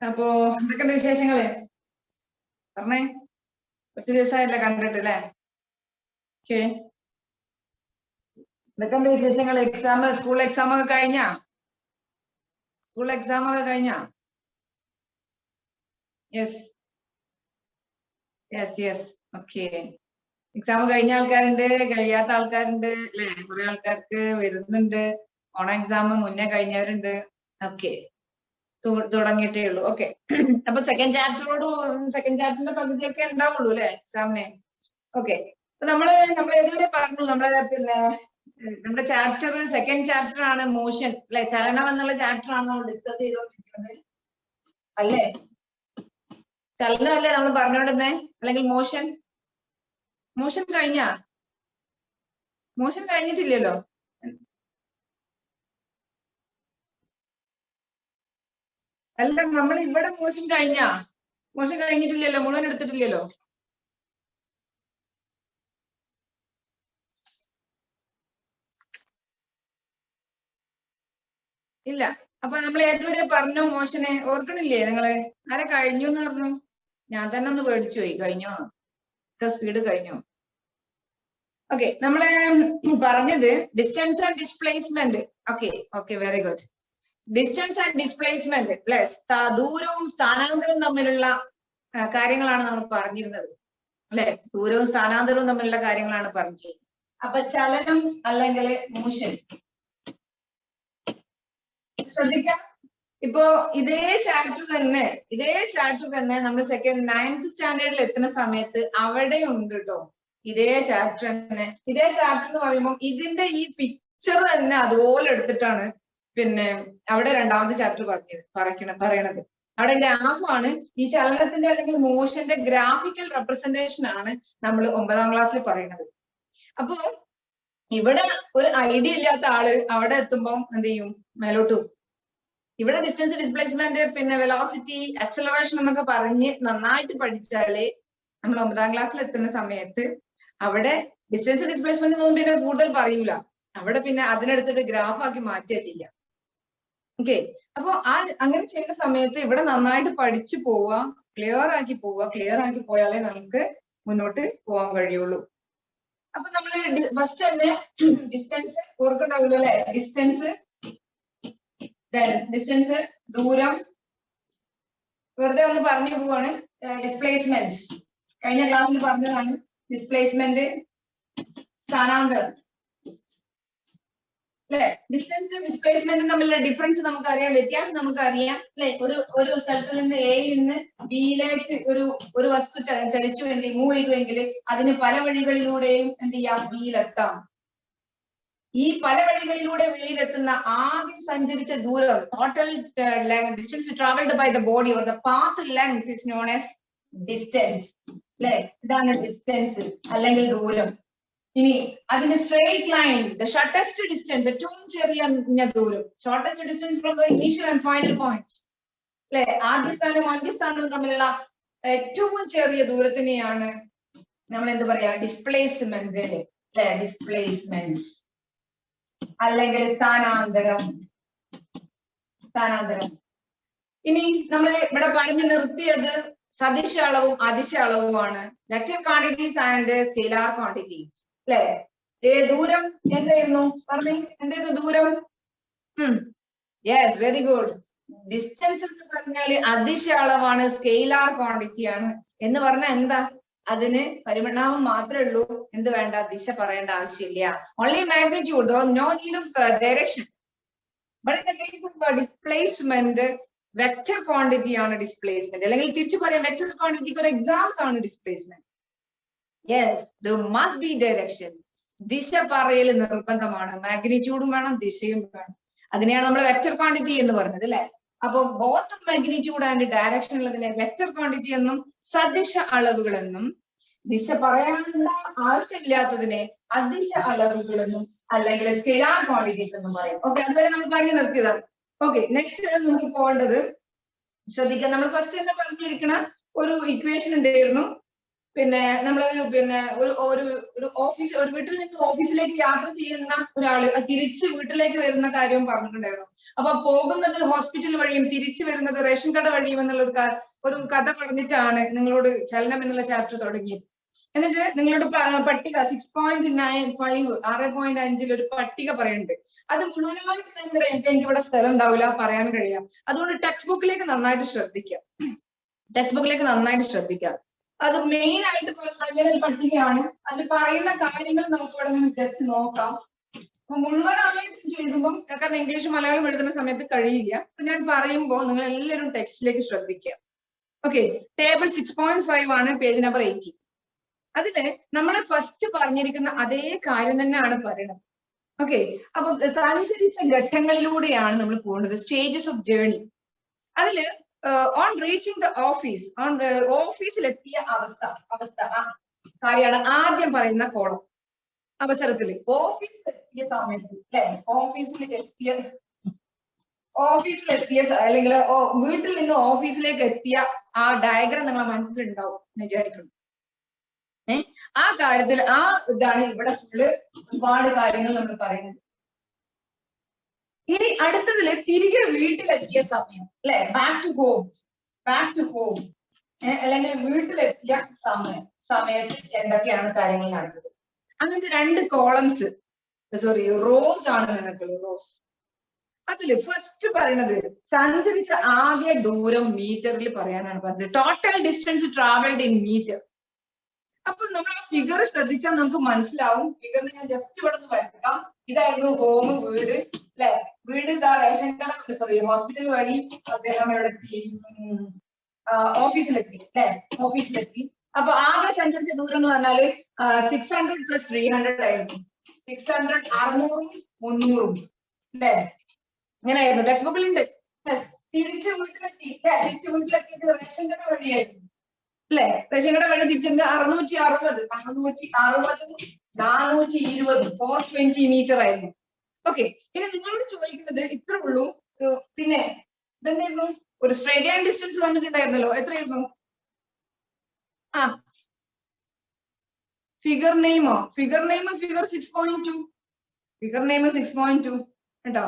അപ്പോ എന്തൊക്കെയുണ്ട് വിശേഷങ്ങള്? പറഞ്ഞേ, കുറച്ച് ദിവസമായില്ല കണ്ടിട്ട് അല്ലേ? ഓക്കെ, എന്തൊക്കെയുണ്ട് വിശേഷങ്ങൾ? സ്കൂൾ എക്സാം ഒക്കെ കഴിഞ്ഞാ? സ്കൂൾ എക്സാം ഒക്കെ കഴിഞ്ഞാ? Yes yes yes okay. Exam കഴിഞ്ഞ ആൾക്കാരുണ്ട്, കഴിയാത്ത ആൾക്കാരുണ്ട് അല്ലെ? കുറെ ആൾക്കാർക്ക് വരുന്നുണ്ട്. ഓണം എക്സാം മുന്നേ കഴിഞ്ഞവരുണ്ട്. ഓക്കെ, തുടങ്ങിയിട്ടേ ഉള്ളൂ. ഓക്കെ, അപ്പൊ സെക്കൻഡ് ചാപ്റ്ററിന്റെ പകുതിയൊക്കെ ഉണ്ടാവുള്ളൂ അല്ലെ എക്സാമിന്? ഓക്കെ, അപ്പൊ നമ്മള് ഏതുവരെ പറഞ്ഞു? നമ്മുടെ ചാപ്റ്റർ സെക്കൻഡ് ചാപ്റ്റർ ആണ് മോഷൻ അല്ലെ? ചലനം എന്നുള്ള ചാപ്റ്റർ ആണ് നമ്മൾ ഡിസ്കസ് ചെയ്തുകൊണ്ടിരിക്കുന്നത് അല്ലേ? ചലനം അല്ലേ നമ്മൾ പറഞ്ഞോണ്ടിരുന്നേ? അല്ലെങ്കിൽ മോഷൻ മോഷൻ കഴിഞ്ഞിട്ടില്ലല്ലോ. അല്ല, നമ്മൾ ഇവിടെ മോഷൻ കഴിഞ്ഞിട്ടില്ലല്ലോ, മുഴുവൻ എടുത്തിട്ടില്ലല്ലോ. ഇല്ല. അപ്പൊ നമ്മൾ ഏതുവരെ പറഞ്ഞു മോഷനെ? ഓർക്കണില്ലേ നിങ്ങള്? ആരെ കഴിഞ്ഞു എന്ന് പറഞ്ഞു? ഞാൻ തന്നെ ഒന്ന് പേടിച്ചു പോയി. കഴിഞ്ഞോ? ഇത്ര സ്പീഡ് കഴിഞ്ഞു. ഓക്കെ, നമ്മള് പറഞ്ഞത് distance and displacement. Okay, very good. Distance and displacement അല്ലെ? ദൂരവും സ്ഥാനാന്തരവും തമ്മിലുള്ള കാര്യങ്ങളാണ് നമ്മൾ പറഞ്ഞിരുന്നത് അല്ലെ? ദൂരവും സ്ഥാനാന്തരവും തമ്മിലുള്ള കാര്യങ്ങളാണ് പറഞ്ഞിരുന്നത്. അപ്പൊ ചലനം അല്ലെങ്കിൽ മോഷൻ ശ്രദ്ധിക്കാം. ഇപ്പോ ഇതേ ചാപ്റ്റർ തന്നെ നമ്മൾ നയൻത് സ്റ്റാൻഡേർഡിൽ എത്തുന്ന സമയത്ത് അവിടെ ഉണ്ട് കേട്ടോ. ഇതേ ചാപ്റ്റർ തന്നെ. ഇതേ ചാപ്റ്റർ എന്ന് പറയുമ്പോൾ ഇതിന്റെ ഈ പിക്ചർ തന്നെ അതുപോലെ എടുത്തിട്ടാണ് പിന്നെ അവിടെ രണ്ടാമത്തെ ചാപ്റ്റർ പറയണത്. അവിടെ ഗ്രാഫാണ്. ഈ ചലനത്തിന്റെ അല്ലെങ്കിൽ മോഷന്റെ ഗ്രാഫിക്കൽ റെപ്രസെന്റേഷൻ ആണ് നമ്മൾ 9ാം ക്ലാസ്സിൽ പറയുന്നത്. അപ്പോ ഇവിടെ ഒരു ഐഡിയ ഇല്ലാത്ത ആള് അവിടെ എത്തുമ്പോൾ എന്ത് ചെയ്യും? മേലോട്ട് പോകും. ഇവിടെ ഡിസ്റ്റൻസ്, ഡിസ്പ്ലേസ്മെന്റ്, പിന്നെ വെലോസിറ്റി, ആക്സലറേഷൻ എന്നൊക്കെ പറഞ്ഞ് നന്നായിട്ട് പഠിച്ചാല് നമ്മൾ 9ാം ക്ലാസ്സിൽ എത്തുന്ന സമയത്ത് അവിടെ ഡിസ്റ്റൻസ്, ഡിസ്പ്ലേസ്മെന്റ് ഒന്നും പിന്നെ കൂടുതൽ പറയൂല. അവിടെ പിന്നെ അതിനെടുത്തിട്ട് ഗ്രാഫാക്കി മാറ്റുക ചെയ്യാം. ഓക്കെ, അപ്പൊ അങ്ങനെ ചെയ്യുന്ന സമയത്ത് ഇവിടെ നന്നായിട്ട് പഠിച്ചു പോവുക, ക്ലിയർ ആക്കി പോയാലേ നമുക്ക് മുന്നോട്ട് പോകാൻ കഴിയുള്ളൂ. അപ്പൊ നമ്മൾ ഫസ്റ്റ് തന്നെ ഡിസ്റ്റൻസ് ഓർക്കുന്നുണ്ടാവില്ല അല്ലെ? ഡിസ്റ്റൻസ് ദൂരം, വെറുതെ ഒന്ന് പറഞ്ഞു പോവാണ്. ഡിസ്പ്ലേസ്മെന്റ് കഴിഞ്ഞ ക്ലാസ്സിൽ പറഞ്ഞതാണ്. ഡിസ്പ്ലേസ്മെന്റ്, സ്ഥാനാന്തരം അല്ലെ? ഡിസ്റ്റൻസും ഡിസ്പ്ലേസ്മെന്റും തമ്മിലുള്ള ഡിഫറൻസ് നമുക്കറിയാം, വ്യത്യാസം നമുക്കറിയാം അല്ലെ? ഒരു സ്ഥലത്ത് നിന്ന് എയിൽ നിന്ന് ബിയിലേക്ക് ഒരു വസ്തു ചലിച്ചുവെങ്കിൽ, മൂവ് ചെയ്തുവെങ്കിൽ അതിന് പല വഴികളിലൂടെയും എന്ത് ചെയ്യാം? ബിയിലെത്താം. ഈ പല വഴികളിലൂടെ വെളിയിലെത്തുന്ന ആദ്യം സഞ്ചരിച്ച ദൂരം, total distance travelled by the body or the path length is known as distance അല്ലെ? ഇതാണ് ഡിസ്റ്റൻസ് അല്ലെങ്കിൽ ദൂരം. ഇനി അതിന്റെ straight line, the shortest distance, ഏറ്റവും ചെറിയ ദൂരം, shortest distance from the initial and final point അല്ലെ? ആദ്യ സ്ഥാനവും അന്ത്യസ്ഥാനവും തമ്മിലുള്ള ഏറ്റവും ചെറിയ ദൂരത്തിനെയാണ് നമ്മൾ എന്ത് പറയാ? ഡിസ്പ്ലേസ്മെന്റ് അല്ലെ? ഡിസ്പ്ലേസ്മെന്റ് അല്ലെങ്കിൽ സ്ഥാനാന്തരം. ഇനി നമ്മൾ ഇവിടെ പറഞ്ഞു നിർത്തിയത് സദിശ അളവും അദിശ അളവുമാണ്. Vector quantities and scalar quantities അല്ലെ? ദൂരം എന്തായിരുന്നു പറഞ്ഞു? എന്തായിരുന്നു ദൂരം? Yes, very good. ഡിസ്റ്റൻസ് എന്ന് പറഞ്ഞാൽ അദിശ അളവാണ്, സ്കെയിലാർ ക്വാണ്ടിറ്റി ആണ്. എന്ന് പറഞ്ഞാൽ എന്താ? അതിന് പരിണാമം മാത്രമേ ഉള്ളൂ. എന്ത് വേണ്ട? ദിശ പറയേണ്ട ആവശ്യമില്ല. Only magnitude, no need of direction. But in the case of displacement, vector quantity ആണ് ഡിസ്പ്ലേസ്മെന്റ്. അല്ലെങ്കിൽ തിരിച്ചു പറയാം, വെക്റ്റർ ക്വാണ്ടിറ്റിക്ക് ഒരു എക്സാമ്പിൾ ആണ് displacement. Yes, there must be direction. ദിശ പറയൽ നിർബന്ധമാണ്. മാഗ്നിറ്റ്യൂഡും വേണം, ദിശയും വേണം. അതിനെയാണ് നമ്മൾ വെക്റ്റർ ക്വാണ്ടിറ്റി എന്ന് പറഞ്ഞത് അല്ലെ? അപ്പൊ ബോത്ത് മാഗ്നിറ്റ്യൂഡ് ആൻഡ് ഡയറക്ഷൻ ഉള്ളതിനെ വെക്റ്റർ ക്വാണ്ടിറ്റി എന്നും സദിശ അളവുകൾ എന്നും, ദിശ പറയാനുള്ള ആവശ്യമില്ലാത്തതിനെ അദിശ അളവുകൾ എന്നും അല്ലെങ്കിൽ സ്കെയിലാർ ക്വാണ്ടിറ്റീസ് എന്നും പറയും. ഓക്കെ, അതുവരെ നമ്മൾ പറഞ്ഞു നിർത്തിയതാണ്. ഓക്കെ, നെക്സ്റ്റ് നമുക്ക് പോകേണ്ടത് ശ്രദ്ധിക്കാം. നമ്മൾ ഫസ്റ്റ് തന്നെ പറഞ്ഞിരിക്കുന്ന ഒരു ഇക്വേഷൻ ഉണ്ടായിരുന്നു. പിന്നെ നമ്മളൊരു ഒരു ഓഫീസ്, ഒരു വീട്ടിൽ നിന്ന് ഓഫീസിലേക്ക് യാത്ര ചെയ്യുന്ന ഒരാള് തിരിച്ച് വീട്ടിലേക്ക് വരുന്ന കാര്യവും പറഞ്ഞിട്ടുണ്ടായിരുന്നു. അപ്പൊ പോകുന്നത് ഹോസ്പിറ്റൽ വഴിയും തിരിച്ചു വരുന്നത് റേഷൻ കട വഴിയും എന്നുള്ള ഒരു കഥ പറഞ്ഞിട്ടാണ് നിങ്ങളോട് ചലനം എന്നുള്ള ചാപ്റ്റർ തുടങ്ങിയത്. എന്നിട്ട് നിങ്ങളോട് പട്ടിക 6.95 6.5 ഒരു പട്ടിക പറയുന്നുണ്ട്. അത് മുഴുവനായിട്ട് എനിക്ക് ഇവിടെ സ്ഥലം ഉണ്ടാവില്ല പറയാൻ കഴിയാം. അതുകൊണ്ട് ടെക്സ്റ്റ് ബുക്കിലേക്ക് നന്നായിട്ട് ശ്രദ്ധിക്കാം. അത് മെയിൻ ആയിട്ട് പറഞ്ഞ ഒരു പട്ടികയാണ്. അതിൽ പറയുന്ന കാര്യങ്ങൾ നമുക്ക് ഇവിടെ നിന്ന് ജസ്റ്റ് നോക്കാം. അപ്പൊ മുഴുവനായിട്ട് എഴുതുമ്പോൾ, കാരണം ഇംഗ്ലീഷ് മലയാളം എഴുതുന്ന സമയത്ത് കഴിയില്ല. അപ്പൊ ഞാൻ പറയുമ്പോൾ നിങ്ങൾ എല്ലാവരും ടെക്സ്റ്റിലേക്ക് ശ്രദ്ധിക്കുക. ഓക്കെ, ടേബിൾ 6.5 ആണ്, പേജ് നമ്പർ 80. അതില് നമ്മൾ ഫസ്റ്റ് പറഞ്ഞിരിക്കുന്ന അതേ കാര്യം തന്നെയാണ് പറയുന്നത്. ഓക്കെ, അപ്പൊ സഞ്ചരിച്ച ഘട്ടങ്ങളിലൂടെയാണ് നമ്മൾ പോകുന്നത്, സ്റ്റേജസ് ഓഫ് ജേർണി. അതില് ഓൺ റീച്ചിങ് ദ ഓഫീസ്, ഓഫീസിലെത്തിയ അവസ്ഥ കാര്യമാണ് ആദ്യം പറയുന്ന കോളം. അവസരത്തിൽ ഓഫീസിലെത്തിയ സമയത്ത് അല്ലെ, ഓഫീസിലെത്തിയ അല്ലെങ്കിൽ വീട്ടിൽ നിന്ന് ഓഫീസിലേക്ക് എത്തിയ ആ ഡയഗ്രാം നിങ്ങളെ മനസ്സിലുണ്ടാവും എന്ന് വിചാരിക്കുന്നു. ആ കാര്യത്തിൽ ഇതാണ് ഇവിടെ ഫുള്ള് ഒരുപാട് കാര്യങ്ങൾ നമ്മൾ പറയുന്നത്. ഇനി അടുത്തതില് തിരികെ വീട്ടിലെത്തിയ സമയം അല്ലെ, ബാക്ക് ടു ഹോം അല്ലെങ്കിൽ വീട്ടിലെത്തിയ സമയത്ത് എന്തൊക്കെയാണ് കാര്യങ്ങൾ നടന്നത്. അങ്ങനത്തെ 2 കോളംസ്, റോസ് ആണ് നിങ്ങൾക്കുള്ളത്, റോസ്. അതില് ഫസ്റ്റ് പറയുന്നത് സഞ്ചരിച്ച ആകെ ദൂരം മീറ്ററിൽ പറയാനാണ് പറഞ്ഞത്. Total distance travelled in metre. അപ്പൊ നമ്മൾ ആ ഫിഗർ ശ്രദ്ധിച്ചാൽ നമുക്ക് മനസ്സിലാവും. ഫിഗർ ഞാൻ ജസ്റ്റ് ഇവിടെ നിന്ന് വരക്കാം. ഇതായിരുന്നു ഹോം, വീട് അല്ലെ. വീട് ഇതാ റേഷൻ കട, ഹോസ്പിറ്റൽ വഴി അദ്ദേഹം എവിടെ എത്തി, ഓഫീസിലെത്തി അല്ലെ, ഓഫീസിലെത്തി. അപ്പൊ ആകെ സഞ്ചരിച്ച ദൂരം എന്ന് പറഞ്ഞാല് 600 + 300 ആയിരുന്നു. 600 600 300 അല്ലെ, അങ്ങനെയായിരുന്നു. ടെക്സ്റ്റ് ബുക്കിലുണ്ട്. തിരിച്ച് വീട്ടിലെത്തിയത് റേഷൻ കട വഴിയായിരുന്നു അല്ലെ. റേഷൻ കട വഴി തിരിച്ചത് 660 420 420 മീറ്റർ ആയിരുന്നു. ഓക്കെ, ഇനി നിങ്ങളോട് ചോദിക്കുന്നത് ഇത്രേ ഉള്ളൂ. പിന്നെ ഇതെന്തായിരുന്നു, ഒരു സ്ട്രേറ്റ് ലൈൻ ഡിസ്റ്റൻസ് തന്നിട്ടുണ്ടായിരുന്നല്ലോ, എത്രയായിരുന്നു? ഫിഗർ നെയിമോ, ഫിഗർ 6.2, ഫിഗർ നെയിം 6.2 കേട്ടോ.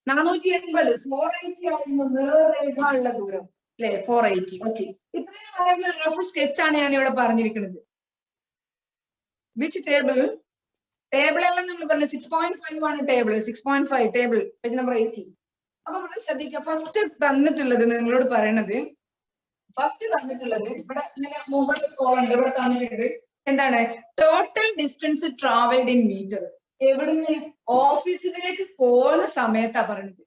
480 480 ആയിരുന്നു നേർരേഖ ഉള്ള ദൂരം അല്ലെ, 480. ഓക്കെ, ഇത്രയും റഫ് സ്കെച്ച് ആണ് ഞാൻ ഇവിടെ പറഞ്ഞിരിക്കുന്നത്. വിച്ച് ടേബിൾ എല്ലാം നമ്മൾ പറഞ്ഞു 6.5 ആണ് ടേബിൾ, 6.5 ടേബിൾ, പേജ് നമ്പർ 80. അപ്പൊ ഇവിടെ ശ്രദ്ധിക്കുക, ഫസ്റ്റ് തന്നിട്ടുള്ളത് നിങ്ങളോട് പറയണത്, ഇവിടെ ഇങ്ങനെ മുകളിൽ കോളുണ്ട്, ഇവിടെ തന്നിട്ടുണ്ട്. എന്താണ് total distance travelled in metre. എവിടുന്ന് ഓഫീസിലേക്ക് പോകുന്ന സമയത്താ പറയുന്നത്.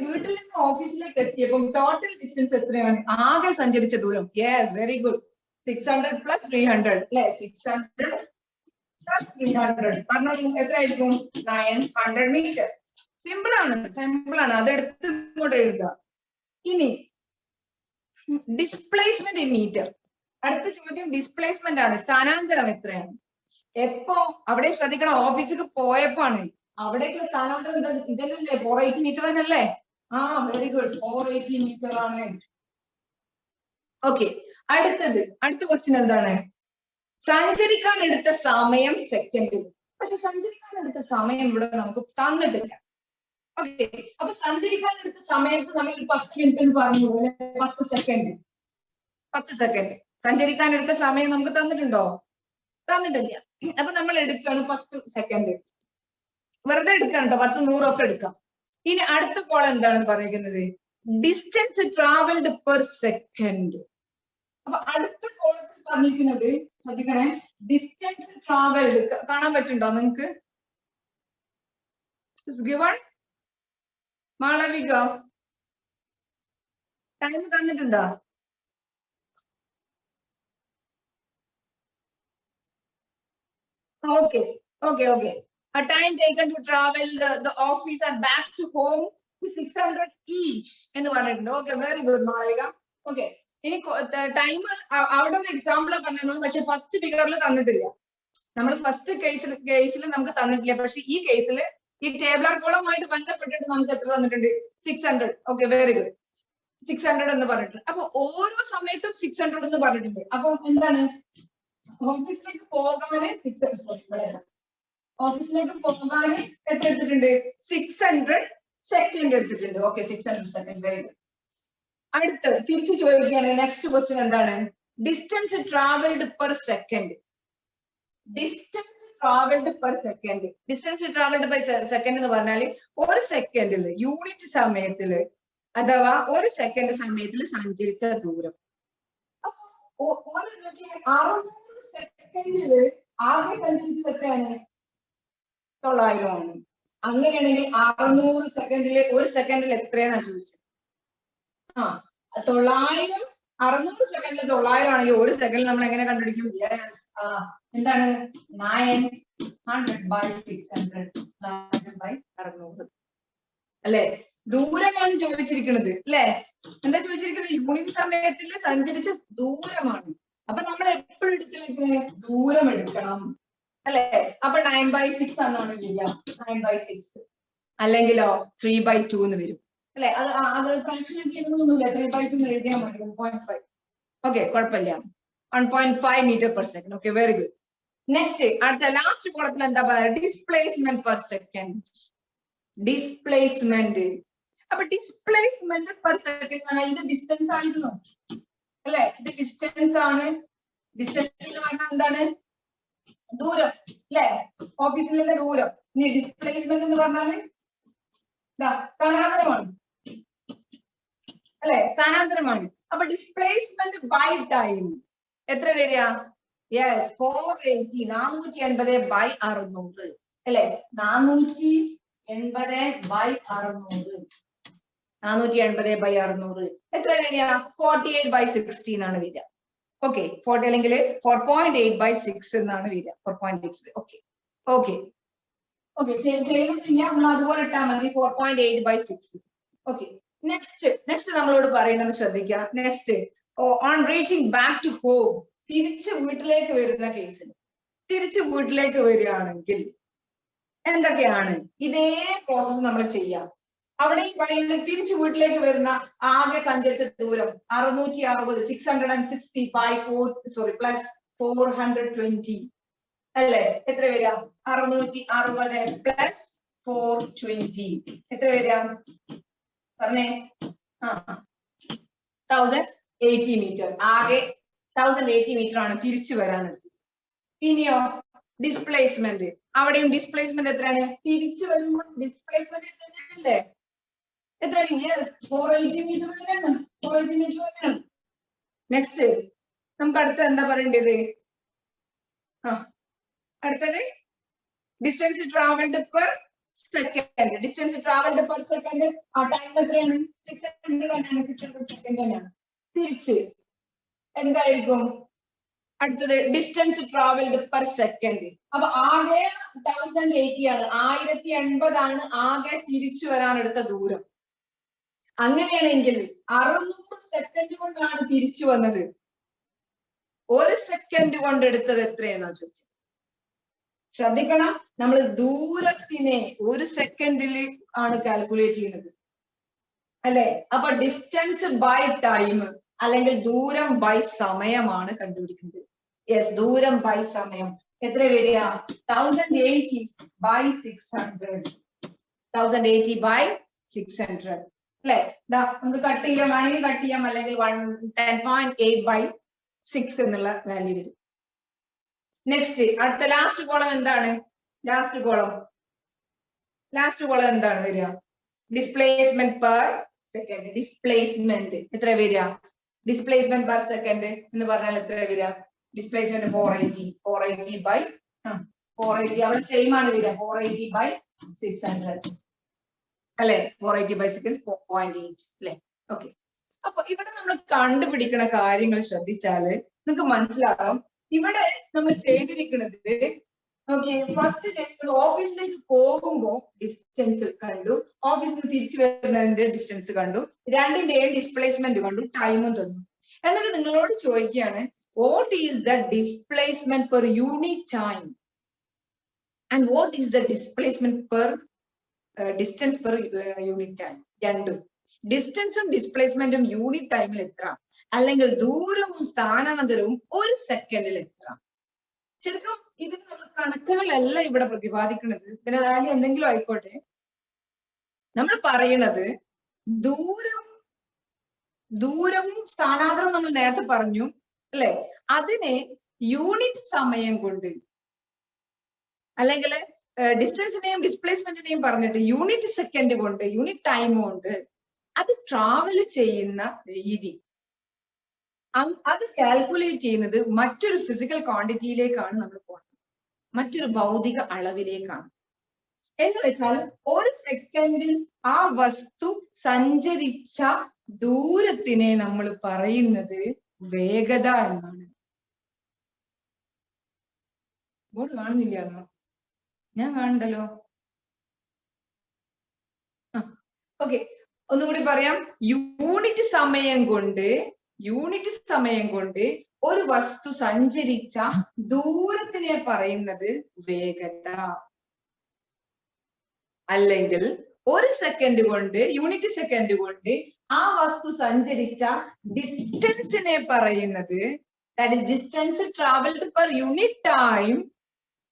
വീട്ടിൽ നിന്ന് ഓഫീസിലേക്ക് എത്തിയപ്പം ടോട്ടൽ ഡിസ്റ്റൻസ് എത്രയാണ്, ആകെ സഞ്ചരിച്ച ദൂരം. Yes, very good. 600 + 300 അല്ലെ, 600 + 300 പറഞ്ഞോളൂ, എത്രയായിരിക്കും? 900 മീറ്റർ. സിമ്പിൾ ആണ്, അതെടുത്ത് ഇങ്ങോട്ട് എഴുതുക. ഇനി ഡിസ്പ്ലേസ്മെന്റ് ഇൻ മീറ്റർ. അടുത്ത ചോദ്യം ഡിസ്പ്ലേസ്മെന്റ് ആണ്, സ്ഥാനാന്തരം എത്രയാണ്. എപ്പോ അവിടെ ശ്രദ്ധിക്കണം, ഓഫീസിലേക്ക് പോയപ്പോണ്. അവിടേക്കുള്ള സ്ഥാനാന്തരം ഇതല്ലേ, 480 മീറ്റർ തന്നെയല്ലേ? വെരി ഗുഡ്, 480 മീറ്റർ ആണ്. ഓക്കെ, അടുത്ത ക്വസ്റ്റ്യൻ എന്താണ്? സഞ്ചരിക്കാൻ എടുത്ത സമയം സെക്കൻഡിൽ. പക്ഷെ സഞ്ചരിക്കാൻ എടുത്ത സമയം ഇവിടെ നമുക്ക് തന്നിട്ടില്ല. ഓക്കെ, അപ്പൊ സഞ്ചരിക്കാൻ എടുത്ത സമയത്ത് നമ്മൾ 10 മിനിറ്റ് എന്ന് പറഞ്ഞു, 10 സെക്കൻഡ്. സഞ്ചരിക്കാൻ എടുത്ത സമയം നമുക്ക് തന്നിട്ടുണ്ടോ? തന്നിട്ടില്ല. അപ്പൊ നമ്മൾ എടുക്കുകയാണ് 10 സെക്കൻഡ്. വെറുതെ എടുക്കണം കേട്ടോ, 10 100 ഒക്കെ എടുക്കാം. ഇനി അടുത്ത കോളം എന്താണെന്ന് പറയുന്നത്, ഡിസ്റ്റൻസ് ട്രാവൽഡ് പെർ സെക്കൻഡ്. അപ്പൊ അടുത്ത കോളത്തിൽ പറഞ്ഞിരിക്കുന്നത് ശ്രദ്ധിക്കണേ, ഡിസ്റ്റൻസ് ട്രാവൽഡ് കാണാൻ പറ്റുണ്ടോ നിങ്ങൾക്ക്? മാളവിക, ടൈം തന്നിട്ടുണ്ടോ? Okay. A time taken to travel the office and back to home is 600 each. എന്ന് പറഞ്ഞിട്ടുണ്ട്. Okay, very good, Malavika. Okay, ഇനി ടൈം അവിടെ ഒരു എക്സാമ്പിൾ പറഞ്ഞത്, പക്ഷെ ഫസ്റ്റ് ഫിഗറിൽ തന്നിട്ടില്ല. നമ്മൾ ഫസ്റ്റ് കേസിൽ നമുക്ക് തന്നിട്ടില്ല. പക്ഷെ ഈ കേസിൽ ഈ ടേബിളർ കോളവുമായിട്ട് ബന്ധപ്പെട്ടിട്ട് നമുക്ക് എത്ര തന്നിട്ടുണ്ട്? 600. Okay, very good. 600 എന്ന് പറഞ്ഞിട്ടുണ്ട്. അപ്പൊ ഓരോ സമയത്തും 600 എന്ന് പറഞ്ഞിട്ടുണ്ട്. അപ്പൊ എന്താണ് ഓഫീസിലേക്ക് പോകാന് 600, ഓഫീസിലേക്ക് പോകാൻ എത്ര എടുത്തിട്ടുണ്ട്? 600 സെക്കൻഡ് എടുത്തിട്ടുണ്ട്. Okay, 600 second. Very good. അടുത്ത് തിരിച്ചു ചോദിക്കുകയാണ്. നെക്സ്റ്റ് ക്വസ്റ്റ്യൻ എന്താണ്? Distance travelled per second. Distance travelled per second. Distance travelled per second എന്ന് പറഞ്ഞാല് ഒരു സെക്കൻഡില്, യൂണിറ്റ് സമയത്തില് അഥവാ ഒരു സെക്കൻഡ് സമയത്തിൽ സഞ്ചരിച്ച ദൂരം. അപ്പൊ ഒരു 600 സെക്കൻഡില് ആകെ സഞ്ചരിച്ചത് എത്രയാണ്? 900 ആണ്. അങ്ങനെയാണെങ്കിൽ 600 സെക്കൻഡില് ഒരു സെക്കൻഡിൽ എത്രയാണ് ചോദിച്ചത്? 900. 600 സെക്കൻഡിൽ 900 ആണെങ്കിൽ ഒരു സെക്കൻഡിൽ നമ്മൾ എങ്ങനെ കണ്ടുപിടിക്കും? എന്താണ്? 900/600 അല്ലെ? ദൂരമാണ് ചോദിച്ചിരിക്കുന്നത് അല്ലെ? എന്താ ചോദിച്ചിരിക്കുന്നത്? യൂണിറ്റ് സമയത്തിൽ സഞ്ചരിച്ച ദൂരമാണ്. അപ്പൊ നമ്മൾ എപ്പോഴും എടുക്കുന്നത് ദൂരം എടുക്കണം അല്ലെ? അപ്പൊ 9/6 എന്നാണ് വരിക. 9/6 അല്ലെങ്കിലോ 3/2 എന്ന് വരും അല്ലെ? അത് ഫ്രാക്ഷൻ ഒക്കെ എഴുതുന്നൊന്നുമില്ല. 3/2 എന്ന് എഴുതിയാൽ മതി. 1.5. ഓക്കെ, കുഴപ്പമില്ല. 1.5 metre per second. Okay, very good. Next അടുത്ത ലാസ്റ്റ് കോളത്തിൽ എന്താ പറയുക? Displacement per second. ഡിസ്പ്ലേസ്മെന്റ്. അപ്പൊ ഡിസ്പ്ലേസ്മെന്റ് പെർ സെക്കൻഡ് ഇത് ഡിസ്റ്റൻസ് ആയിരുന്നു അല്ലെ? ഇത് ഡിസ്റ്റൻസ് ആണ്. ഡിസ്റ്റൻസ് എന്ന് പറഞ്ഞാൽ എന്താണ്? ദൂരം അല്ലെ? ഓഫീസിലെ ദൂരം. ഇനി ഡിസ്പ്ലേസ്മെന്റ് എന്ന് പറഞ്ഞാല് സ്ഥാനാന്തരമാണ് അല്ലെ? സ്ഥാനാന്തരമാണ്. അപ്പൊ ഡിസ്പ്ലേസ്മെന്റ് ബൈ ടൈം എത്ര വരിക? യെസ്, 480. 480/600 അല്ലെ? 480/600. 480/600 എത്ര വരിക? 48/16 എന്നാണ് വരിക. ഓക്കെ, 40 അല്ലെങ്കിൽ 4.8/6 എന്നാണ് വരിക. 4.6. ഓക്കെ ഓക്കെ ഓക്കെ, ചെയ്യുന്നില്ല, നമ്മൾ അതുപോലെ ഇട്ടാൽ മതി. 4.8/6. ഓക്കെ, നെക്സ്റ്റ് നമ്മളോട് പറയുന്നത് ശ്രദ്ധിക്കുക. Next, on reaching back to home. തിരിച്ച് വീട്ടിലേക്ക് വരുന്ന കേസിൽ, തിരിച്ച് വീട്ടിലേക്ക് വരികയാണെങ്കിൽ എന്തൊക്കെയാണ്? ഇതേ പ്രോസസ് നമ്മൾ ചെയ്യാം. അവിടെയും പറയുന്നത് തിരിച്ചു വീട്ടിലേക്ക് വരുന്ന ആകെ സഞ്ചരിച്ച ദൂരം 660. 660 പ്ലസ് 420 അല്ലെ? എത്ര വരിക? 660 പ്ലസ് 420 എത്ര വരിക? പറഞ്ഞേ. 1080 മീറ്റർ. ആകെ 1080 മീറ്റർ ആണ് തിരിച്ചു വരാനുള്ളത്. ഇനിയോ ഡിസ്പ്ലേസ്മെന്റ്. അവിടെയും ഡിസ്പ്ലേസ്മെന്റ് എത്രയാണ്? തിരിച്ചു വരുമ്പോൾ ഡിസ്പ്ലേസ്മെന്റ് എത്രയല്ലേ? എത്രയാണ്? 480 മീറ്റർ തന്നെയാണ്. 480 മീറ്റർ തന്നെയാണ്. നെക്സ്റ്റ് നമുക്ക് അടുത്ത എന്താ പറയേണ്ടത്? അടുത്തത് distance travelled per second. Distance travelled per second ആ ടൈം എത്രയാണ്? 600 സെക്കൻഡ് തന്നെയാണ്. തിരിച്ച് എന്തായിരിക്കും? അടുത്തത് ഡിസ്റ്റൻസ് ട്രാവൽഡ് പെർ സെക്കൻഡ്. അപ്പൊ ആകെ 1080 ആണ്. 1080 ആണ് ആകെ തിരിച്ചു വരാനെടുത്ത ദൂരം. അങ്ങനെയാണെങ്കിൽ 600 സെക്കൻഡ് കൊണ്ടാണ് തിരിച്ചു വന്നത്. ഒരു സെക്കൻഡ് കൊണ്ട് എടുത്തത് എത്രയെന്നാ ചോദിച്ചത്. ശ്രദ്ധിക്കണം, നമ്മൾ ദൂരത്തിനെ ഒരു സെക്കൻഡിൽ ആണ് കാൽക്കുലേറ്റ് ചെയ്യുന്നത് അല്ലെ? അപ്പൊ ഡിസ്റ്റൻസ് ബൈ ടൈം അല്ലെങ്കിൽ ദൂരം ബൈ സമയമാണ് കണ്ടുപിടിക്കുന്നത്. യെസ്, ദൂരം ബൈ സമയം എത്ര വരിക? 1080/600. 1080/600 അല്ലെ? നമുക്ക് കട്ട് ചെയ്യാം, വേണമെങ്കിൽ കട്ട് ചെയ്യാം, അല്ലെങ്കിൽ 10.8/6 എന്നുള്ള വാല്യൂ വരും. നെക്സ്റ്റ് അടുത്ത ലാസ്റ്റ് കോളം എന്താണ്? ലാസ്റ്റ് കോളം എന്താണ് വരിക? Displacement per second. ഡിസ്പ്ലേസ്മെന്റ് എത്ര വരിക? ഡിസ്പ്ലേസ്മെന്റ് പെർ സെക്കൻഡ് എന്ന് പറഞ്ഞാൽ എത്ര വരിക? ഡിസ്പ്ലേസ്മെന്റ് 480 അവിടെ സെയിം ആണ് വരിക. 480/600 അല്ലെ? 480/6 0.8 അല്ലെ? ഓക്കെ, അപ്പൊ ഇവിടെ നമ്മൾ കണ്ടുപിടിക്കുന്ന കാര്യങ്ങൾ ശ്രദ്ധിച്ചാല് നിങ്ങൾക്ക് മനസ്സിലാകും. ഇവിടെ നമ്മൾ ചെയ്തിരിക്കുന്നത് ഓക്കെ, ഫസ്റ്റ് ചെയ്തിരിക്കുന്നത് ഓഫീസിലേക്ക് പോകുമ്പോ ഡിസ്റ്റൻസ് കണ്ടു, ഓഫീസിൽ തിരിച്ചു വരുന്നതിന്റെ ഡിസ്റ്റൻസ് കണ്ടു, രണ്ടിന്റെയും ഡിസ്പ്ലേസ്മെന്റ് കണ്ടു, ടൈമും തന്നു. എന്നിട്ട് നിങ്ങളോട് ചോദിക്കുകയാണ് what is the displacement per unit time and what is the displacement per distance per unit time. രണ്ടും ഡിസ്റ്റൻസും ഡിസ്പ്ലേസ്മെന്റും യൂണിറ്റ് ടൈമിൽ എത്ര, അല്ലെങ്കിൽ ദൂരവും സ്ഥാനാന്തരവും ഒരു സെക്കൻഡിൽ എത്ര. ശരിക്കും ഇതിന് നമ്മൾ കണക്കുകളല്ല ഇവിടെ പ്രതിപാദിക്കുന്നത്, ഇതിന് വാല്യൂ എന്തെങ്കിലും ആയിക്കോട്ടെ. നമ്മൾ പറയണത് ദൂരവും സ്ഥാനാന്തരവും നമ്മൾ നേരത്തെ പറഞ്ഞു അല്ലെ, അതിനെ യൂണിറ്റ് സമയം കൊണ്ട് അല്ലെങ്കിൽ ഡിസ്റ്റൻസിനെയും ഡിസ്പ്ലേസ്മെന്റിനെയും പറഞ്ഞിട്ട് യൂണിറ്റ് സെക്കൻഡ് കൊണ്ട്, യൂണിറ്റ് ടൈം കൊണ്ട് അത് ട്രാവൽ ചെയ്യുന്ന രീതി, അത് കാൽക്കുലേറ്റ് ചെയ്യുന്നത് മറ്റൊരു ഫിസിക്കൽ ക്വാണ്ടിറ്റിയിലേക്കാണ് നമ്മൾ പോകുന്നത്, മറ്റൊരു ഭൗതിക അളവിലേക്കാണ്. എന്ന് വെച്ചാൽ ഒരു സെക്കൻഡിൽ ആ വസ്തു സഞ്ചരിച്ച ദൂരത്തിനെ നമ്മൾ പറയുന്നത് വേഗത എന്നാണ്. ബോർഡ് കാണുന്നില്ല? ഞാൻ കാണണ്ടല്ലോ. ഓക്കെ, ഒന്നുകൂടി പറയാം. യൂണിറ്റ് സമയം കൊണ്ട് ഒരു വസ്തു സഞ്ചരിച്ച ദൂരത്തിനെ പറയുന്നത് വേഗത. അല്ലെങ്കിൽ ഒരു സെക്കൻഡ് കൊണ്ട്, യൂണിറ്റ് സെക്കൻഡ് കൊണ്ട് ആ വസ്തു സഞ്ചരിച്ച ഡിസ്റ്റൻസിനെ പറയുന്നത്, that is distance travelled per unit time.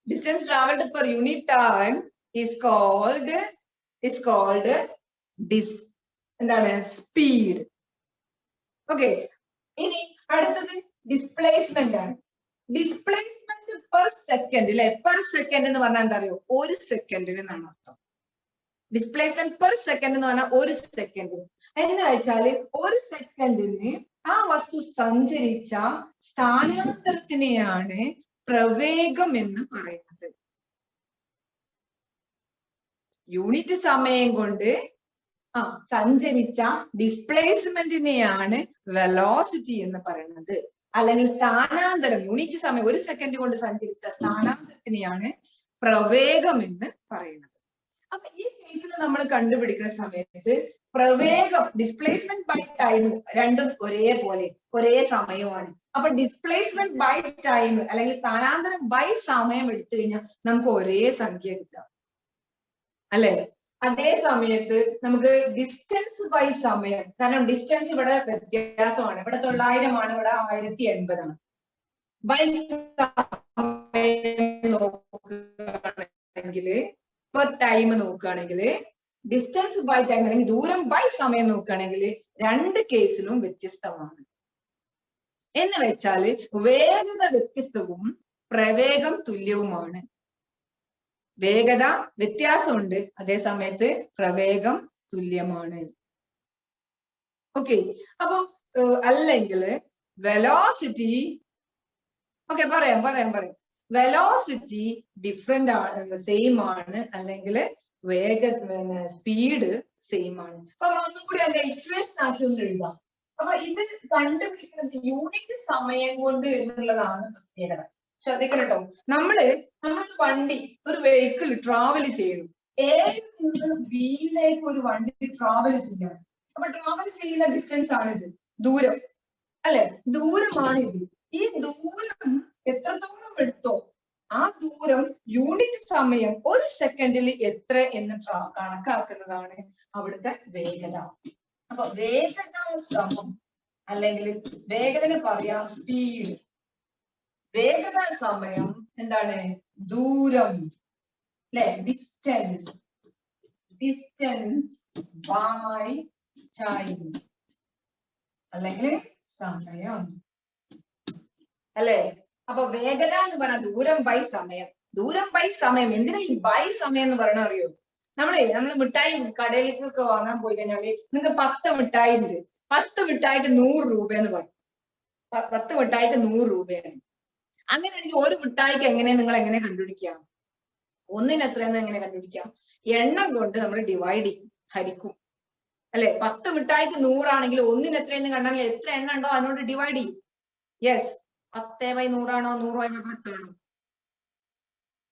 Distance traveled per unit time is called എന്താണ്? സ്പീഡ്. ഓക്കെ, ഇനി അടുത്തത് ഡിസ്പ്ലേസ്മെന്റ് ആണ്. ഡിസ്പ്ലേസ്മെന്റ് പെർ സെക്കൻഡ് അല്ലെ, പെർ സെക്കൻഡ് എന്ന് പറഞ്ഞാൽ എന്താ അറിയോ? ഒരു സെക്കൻഡിന് എന്നാണ് അർത്ഥം. ഡിസ്പ്ലേസ്മെന്റ് പെർ സെക്കൻഡ് എന്ന് പറഞ്ഞാൽ ഒരു സെക്കൻഡ് എന്ന് വെച്ചാല് ഒരു സെക്കൻഡിന് ആ വസ്തു സഞ്ചരിച്ച സ്ഥാനാന്തരത്തിനെയാണ് പ്രവേഗം എന്ന് പറയുന്നത്. യൂണിറ്റ് സമയം കൊണ്ട് സഞ്ചരിച്ച ഡിസ്പ്ലേസ്മെന്റിനെയാണ് വെലോസിറ്റി എന്ന് പറയുന്നത്. അല്ലെങ്കിൽ സ്ഥാനാന്തരം, യൂണിറ്റ് സമയം ഒരു സെക്കൻഡ് കൊണ്ട് സഞ്ചരിച്ച സ്ഥാനാന്തരത്തിനെയാണ് പ്രവേഗം എന്ന് പറയുന്നത്. അപ്പൊ ഈ കേസിൽ നമ്മൾ കണ്ടുപിടിക്കുന്ന സമയത്ത് പ്രവേഗം, ഡിസ്പ്ലേസ്മെന്റ് ബൈ ടൈം രണ്ടും ഒരേ സമയമാണ്. അപ്പൊ ഡിസ്പ്ലേസ്മെന്റ് ബൈ ടൈം അല്ലെങ്കിൽ സ്ഥാനാന്തരം ബൈ സമയം എടുത്തു കഴിഞ്ഞാൽ നമുക്ക് ഒരേ സംഖ്യ കിട്ടാം അല്ലെ. അതേ സമയത്ത് നമുക്ക് ഡിസ്റ്റൻസ് ബൈ സമയം, കാരണം ഡിസ്റ്റൻസ് ഇവിടെ വ്യത്യാസമാണ്, ഇവിടെ 900 ആണ്, ഇവിടെ 1080 ആണ്. ബൈ നോക്കുകയാണെങ്കിൽ, പെർ ടൈം നോക്കുകയാണെങ്കിൽ, ഡിസ്റ്റൻസ് ബൈ ടൈം അല്ലെങ്കിൽ ദൂരം ബൈ സമയം നോക്കുകയാണെങ്കിൽ രണ്ട് കേസിലും വ്യത്യസ്തമാണ്. എന്ന് വെച്ചാല് വേഗത വ്യത്യസ്തവും പ്രവേഗം തുല്യവുമാണ്. വേഗത വ്യത്യാസമുണ്ട്, അതേ സമയത്ത് പ്രവേഗം തുല്യമാണ്. ഓക്കെ, അപ്പൊ അല്ലെങ്കിൽ വെലോസിറ്റി, ഓക്കെ പറയാം, വെലോസിറ്റി ഡിഫറെന്റ് ആണ്, സെയിം ആണ്, അല്ലെങ്കിൽ സ്പീഡ് സെയിം ആണ്. അപ്പൊ ഒന്നും കൂടി അതിന്റെ ഇക്വേഷൻ ആക്കി ഒന്ന് എഴുതാം. അപ്പൊ ഇത് കണ്ടുപിടിക്കുന്നത് യൂണിറ്റ് സമയം കൊണ്ട് എന്നുള്ളതാണ് പ്രത്യേകത. ശ്രദ്ധിക്കണം കേട്ടോ. നമ്മള് വണ്ടി, ഒരു വെഹിക്കിൾ ട്രാവൽ ചെയ്യണം. എയിൽ നിന്ന് ബിയിലേക്ക് ഒരു വണ്ടി ട്രാവൽ ചെയ്യണം. അപ്പൊ ട്രാവൽ ചെയ്യുന്ന ഡിസ്റ്റൻസ് ആണിത്, ദൂരം അല്ലെ, ദൂരമാണിത്. ഈ ദൂരം എത്രത്തോളം എടുത്തോ ആ ദൂരം യൂണിറ്റ് സമയം ഒരു സെക്കൻഡിൽ എത്ര എന്ന് കണക്കാക്കുന്നതാണ് അവിടുത്തെ വേഗത. അപ്പൊ വേഗത സമം, അല്ലെങ്കിൽ വേഗതന് പറയാ സ്പീഡ്. വേഗത സമയം എന്താണ്? ദൂരം അല്ലെ, ഡിസ്റ്റൻസ് ബൈ ടൈം, അല്ലെങ്കിൽ സമയം അല്ലെ. അപ്പൊ വേഗത എന്ന് പറഞ്ഞാൽ ദൂരം ബൈ സമയം. എന്തിനാ ഈ ബൈ സമയം എന്ന് പറയണ അറിയോ? നമ്മള് മിഠായി കടയിലേക്കൊക്കെ വാങ്ങാൻ പോയി കഴിഞ്ഞാല് നിങ്ങൾക്ക് 10 മിഠായി ഉണ്ട്, 10 മിഠായിക്ക് 100 രൂപയെന്ന് പറയും. 10 മിഠായിക്ക് 100 രൂപയാണ്. അങ്ങനെയാണെങ്കിൽ ഒരു മിഠായിക്ക് നിങ്ങൾ എങ്ങനെ കണ്ടുപിടിക്കാം? ഒന്നിന് എത്രയെന്ന് എങ്ങനെ കണ്ടുപിടിക്കാം? എണ്ണം കൊണ്ട് നമ്മൾ ഹരിക്കും അല്ലെ. 10 മിഠായിക്ക് 100 ആണെങ്കിൽ ഒന്നിന് എത്രയെന്ന് കണ്ടാൽ എത്ര എണ്ണം ഉണ്ടോ അതിനോട് ഡിവൈഡ് ചെയ്യും. യെസ്, 10/100 ആണോ 100/10 ആണോ?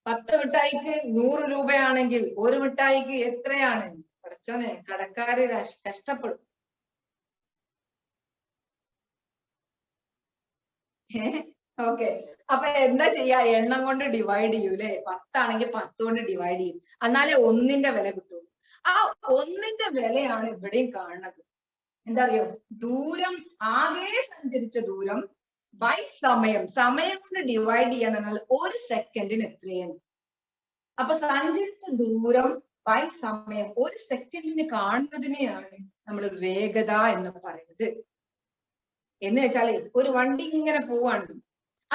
10 മിഠായിക്ക് 100 രൂപയാണെങ്കിൽ ഒരു മിഠായിക്ക് എത്രയാണ്? പഠിച്ചോനെ, കടക്കാര് കഷ്ടപ്പെടും. ഓക്കെ, അപ്പൊ എന്താ ചെയ്യാ? എണ്ണം കൊണ്ട് ഡിവൈഡ് ചെയ്യൂലേ. 10 ആണെങ്കിൽ 10 കൊണ്ട് ഡിവൈഡ് ചെയ്യും, എന്നാലേ ഒന്നിന്റെ വില കിട്ടുള്ളൂ. ആ ഒന്നിന്റെ വിലയാണ് ഇവിടെയും കാണുന്നത്. എന്താ അറിയോ? ദൂരം, ആകെ സഞ്ചരിച്ച ദൂരം ബൈ സമയം. സമയം കൊണ്ട് ഡിവൈഡ് ചെയ്യാന്ന് പറഞ്ഞാൽ 1 സെക്കൻഡിന് എത്രയാണ്. അപ്പൊ സഞ്ചരിച്ച ദൂരം ബൈ സമയം 1 സെക്കൻഡിന് കാണുന്നതിനെയാണ് നമ്മൾ വേഗത എന്ന് പറയുന്നത്. എന്ന് വെച്ചാല് ഒരു വണ്ടി ഇങ്ങനെ പോവാണ്,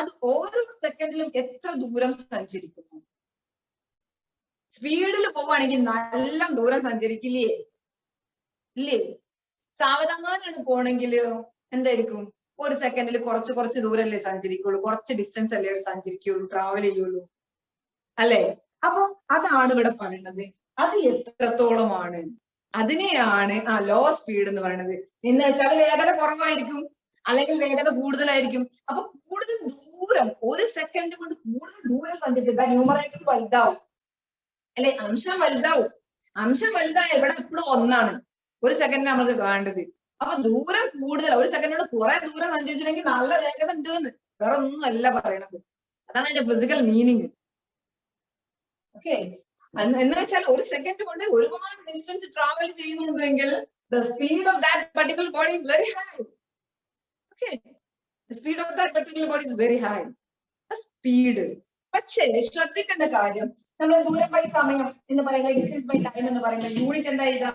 അത് ഓരോ സെക്കൻഡിലും എത്ര ദൂരം സഞ്ചരിക്കുന്നു. സ്പീഡിൽ പോവാണെങ്കിൽ നല്ല ദൂരം സഞ്ചരിക്കില്ലേ? ഇല്ലേ? സാവധാനമാണ് പോണെങ്കിൽ എന്തായിരിക്കും? 1 സെക്കൻഡിൽ കുറച്ച് ദൂരല്ലേ സഞ്ചരിക്കുള്ളൂ, കുറച്ച് ഡിസ്റ്റൻസ് അല്ലേ സഞ്ചരിക്കുള്ളൂ, ട്രാവൽ ചെയ്യുള്ളൂ അല്ലേ? അപ്പൊ അതാണ് ഇവിടെ പറയുന്നത്. അത് എത്രത്തോളമാണ്, അതിനെയാണ് ലോ സ്പീഡ് എന്ന് പറയുന്നത്. എന്ന് വെച്ചാൽ വേഗത കുറവായിരിക്കും അല്ലെങ്കിൽ വേഗത കൂടുതലായിരിക്കും. അപ്പൊ കൂടുതൽ ദൂരം 1 സെക്കൻഡ് കൊണ്ട് കൂടുതൽ ദൂരം സഞ്ചരിച്ചാൽ ന്യൂമറേറ്റർ വലുതാവും അല്ലെ? അംശം വലുതാവും. അംശം വലുതായ ഇവിടെ എപ്പോഴും 1 1 സെക്കൻഡ് നമുക്ക് കാണേണ്ടത്. അപ്പൊ ദൂരം കൂടുതൽ, 1 സെക്കൻഡ് കൊണ്ട് കുറെ ദൂരം സഞ്ചരിച്ചിട്ടുണ്ടെങ്കിൽ നല്ല വേഗത ഉണ്ട് എന്ന്, വേറെ ഒന്നും അല്ല പറയണത്. അതാണ് അതിന്റെ ഫിസിക്കൽ മീനിങ്. ഓക്കെ, എന്ന് വെച്ചാൽ 1 സെക്കൻഡ് കൊണ്ട് ഒരുപാട് ഡിസ്റ്റൻസ് ട്രാവൽ ചെയ്യുന്നുണ്ടെങ്കിൽ the speed of that particular body is very high. Okay, the speed of that particular body is very high. Speed. പക്ഷേ ശ്രദ്ധിക്കേണ്ട കാര്യം, നമ്മൾ ദൂരം ബൈ സമയം എന്ന് പറയുന്ന, ഡിസ്റ്റൻസ് ബൈ ടൈം എന്ന് പറയുന്ന യൂണിറ്റ് എന്താ ചെയ്താ?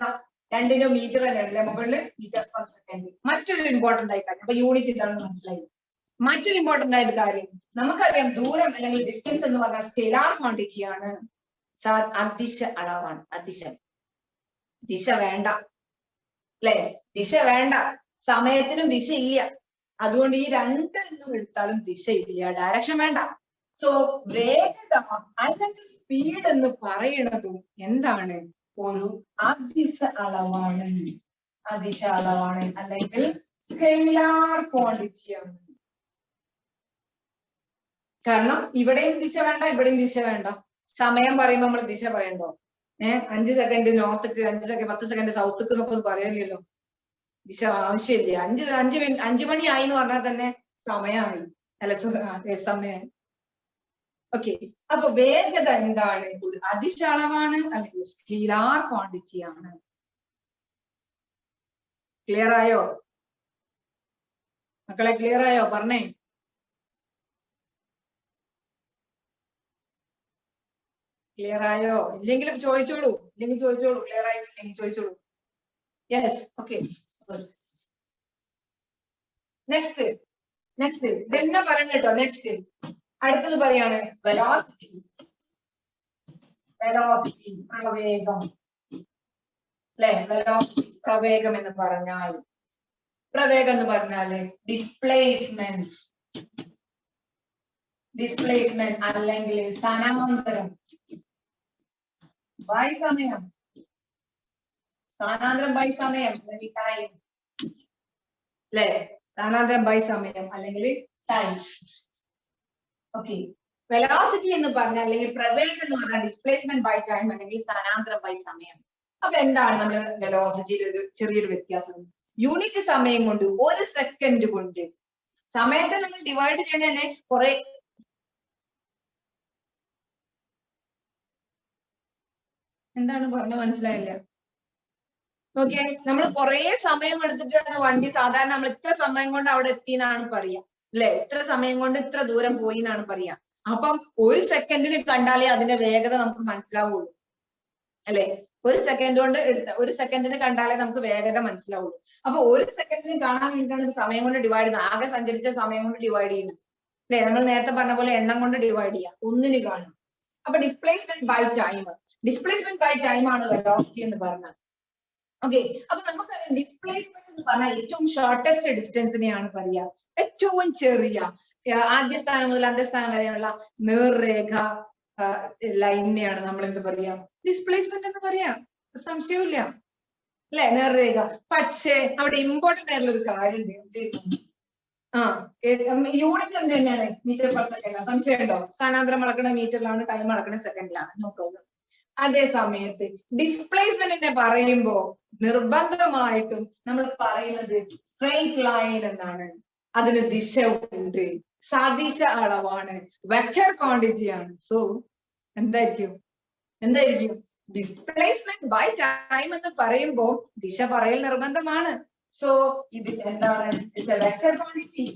2 മീറ്റർ തന്നെയാണല്ലേ മുകളിൽ, മീറ്റർ പെർ സെക്കൻഡ്. മറ്റൊരു ഇമ്പോർട്ടന്റ് ആയ കാര്യം, അപ്പൊ യൂണിറ്റ് ഇതാണെന്ന് മനസ്സിലായി. മറ്റൊരു ഇമ്പോർട്ടന്റ് ആയിട്ട് കാര്യം, നമുക്കറിയാം ദൂരം അല്ലെങ്കിൽ ഡിസ്റ്റൻസ് എന്ന് പറഞ്ഞാൽ സ്കെലാർ ക്വാണ്ടിറ്റി ആണ്, അദിശ അളവാണ്. ദിശ വേണ്ട അല്ലെ? ദിശ വേണ്ട, സമയത്തിനും ദിശ ഇല്ല. അതുകൊണ്ട് ഈ രണ്ടെണ്ണം എടുത്താലും ദിശ ഇല്ല, ഡയറക്ഷൻ വേണ്ട. സോ വേഗത അല്ലെങ്കിൽ സ്പീഡ് എന്ന് പറയുന്നതും എന്താണ്? ഒരു അദിശ അളവാണ്. അദിശ അളവാണ് അല്ലെങ്കിൽ സ്കെയിലാർ ക്വാണ്ടിറ്റിയാണ്. കാരണം ഇവിടെയും ദിശ വേണ്ട, ഇവിടെയും ദിശ വേണ്ട. സമയം പറയുമ്പോൾ നമ്മൾ ദിശ പറയണ്ടോ? 5 സെക്കൻഡ് നോർത്തേക്ക്, 5 സെക്കൻഡ് 10 സെക്കൻഡ് സൗത്തേക്ക് എന്നൊക്കെ ഒന്നും പറയലില്ലല്ലോ. ദിശ ആവശ്യമില്ല. 5 മണി ആയി എന്ന് പറഞ്ഞാൽ തന്നെ സമയമായി അല്ല, സമയമായി. ഓക്കെ, അപ്പൊ വേഗത എന്താണ്? ഒരു അദിശ അളവാണ് അല്ലെങ്കിൽ സ്കെയിലാർ ക്വാണ്ടിറ്റി ആണ്. ക്ലിയർ ആയോ മക്കളെ? ക്ലിയർ ആയോ? പറഞ്ഞേ. ക്ലിയർ ആയോ? ഇല്ലെങ്കിൽ ചോദിച്ചോളൂ, ക്ലിയർ ആയിട്ടില്ലെങ്കിൽ ചോദിച്ചോളൂ. Yes, okay. നെക്സ്റ്റ് ഇതെന്നെ പറഞ്ഞു കേട്ടോ. നെക്സ്റ്റ് അടുത്തത് പറയാണ് വെലോസിറ്റി. പ്രവേഗം അല്ലെ? വെലോസിറ്റി പ്രവേഗം എന്ന് പറഞ്ഞാൽ, ഡിസ്പ്ലേസ്മെന്റ് അല്ലെങ്കിൽ സ്ഥാനാന്തരം ബൈ സമയം. സ്ഥാനാന്തരം ബൈ സമയം അല്ലെങ്കിൽ ടൈം അല്ലെ? സ്ഥാനാന്തരം ബൈ സമയം അല്ലെങ്കിൽ ടൈം. ഓക്കെ, വെലോസിറ്റി എന്ന് പറഞ്ഞാൽ അല്ലെങ്കിൽ പ്രവേഗം എന്ന് പറഞ്ഞാൽ ഡിസ്പ്ലേസ്മെന്റ് ബൈ ടൈം അല്ലെങ്കിൽ സ്ഥാനാന്തരം ബൈ സമയം. അപ്പൊ എന്താണ് നമ്മൾ വെലോസിറ്റിയിൽ ഒരു ചെറിയൊരു വ്യത്യാസം? യൂണിറ്റ് സമയം കൊണ്ട് 1 സെക്കൻഡ് കൊണ്ട്, സമയത്തെ നമ്മൾ ഡിവൈഡ് ചെയ്യുന്നതന്നെ കുറെ, എന്താണ് പറഞ്ഞ മനസ്സിലായില്ല? ഓക്കെ, നമ്മൾ കുറെ സമയം എടുത്തിട്ടാണ് വണ്ടി, സാധാരണ നമ്മൾ ഇത്ര സമയം കൊണ്ട് അവിടെ എത്തി എന്നാണ് പറയാ അല്ലെ? ഇത്ര സമയം കൊണ്ട് ഇത്ര ദൂരം പോയി എന്നാണ് പറയാ. അപ്പം 1 സെക്കൻഡിന് കണ്ടാലേ അതിന്റെ വേഗത നമുക്ക് മനസ്സിലാവുള്ളൂ അല്ലെ? 1 സെക്കൻഡിന് കണ്ടാലേ നമുക്ക് വേഗത മനസ്സിലാവുള്ളൂ. അപ്പൊ 1 സെക്കൻഡിന് കാണാൻ വേണ്ടിയിട്ടാണ് സമയം കൊണ്ട് ഡിവൈഡ് ചെയ്യുന്നത്. ആകെ സഞ്ചരിച്ച സമയം കൊണ്ട് ഡിവൈഡ് ചെയ്യുന്നത് അല്ലെ? നമ്മൾ നേരത്തെ പറഞ്ഞ പോലെ എണ്ണം കൊണ്ട് ഡിവൈഡ് ചെയ്യാം, 1ന് കാണും. അപ്പൊ ഡിസ്പ്ലേസ്മെന്റ് ബൈ ടൈം ആണ് വെലോസിറ്റി എന്ന് പറഞ്ഞാൽ. ഓക്കെ, അപ്പൊ നമുക്ക് ഡിസ്പ്ലേസ്മെന്റ് എന്ന് പറഞ്ഞാൽ ഏറ്റവും ഷോർട്ടസ്റ്റ് ഡിസ്റ്റൻസിനെയാണ് പറയാ. ഏറ്റവും ചെറിയ ആദ്യ സ്ഥാനം മുതൽ അന്ത്യസ്ഥാനം വരെയുള്ള നേർരേഖ ലൈനെയാണ് നമ്മൾ എന്ത് പറയാ? ഡിസ്പ്ലേസ്മെന്റ് എന്ന് പറയാ. ഒരു സംശയവുമില്ല അല്ലെ? നേർരേഖ. പക്ഷേ അവിടെ ഇമ്പോർട്ടന്റ് ആയിട്ടുള്ള ഒരു കാര്യം ഉണ്ട്. യൂണിറ്റ് എന്ത് തന്നെയാണ്? Metre per second. സംശയം ഉണ്ടോ? സ്ഥാനാന്തരം അളക്കണ മീറ്ററിലാണ്, ടൈം അളക്കണ സെക്കൻഡിലാണ്. No problem. അതേ സമയത്ത് ഡിസ്പ്ലേസ്മെന്റിനെ പറയുമ്പോ നിർബന്ധമായിട്ടും നമ്മൾ പറയുന്നത് സ്ട്രെയിറ്റ് ലൈൻ എന്നാണ്. അതിന് ദിശ ഉണ്ട്, സദിശ അളവാണ്, വെക്ടർ ക്വാണ്ടിറ്റി ആണ്. സോ എന്തായിരിക്കും? ഡിസ്പ്ലേസ്മെന്റ് ബൈ ടൈം എന്ന് പറയുമ്പോ ദിശ പറയൽ നിർബന്ധമാണ്, സോ ഇത് എന്താണ്? ഇറ്റ്സ് എ വെക്റ്റർ ക്വാണ്ടിറ്റി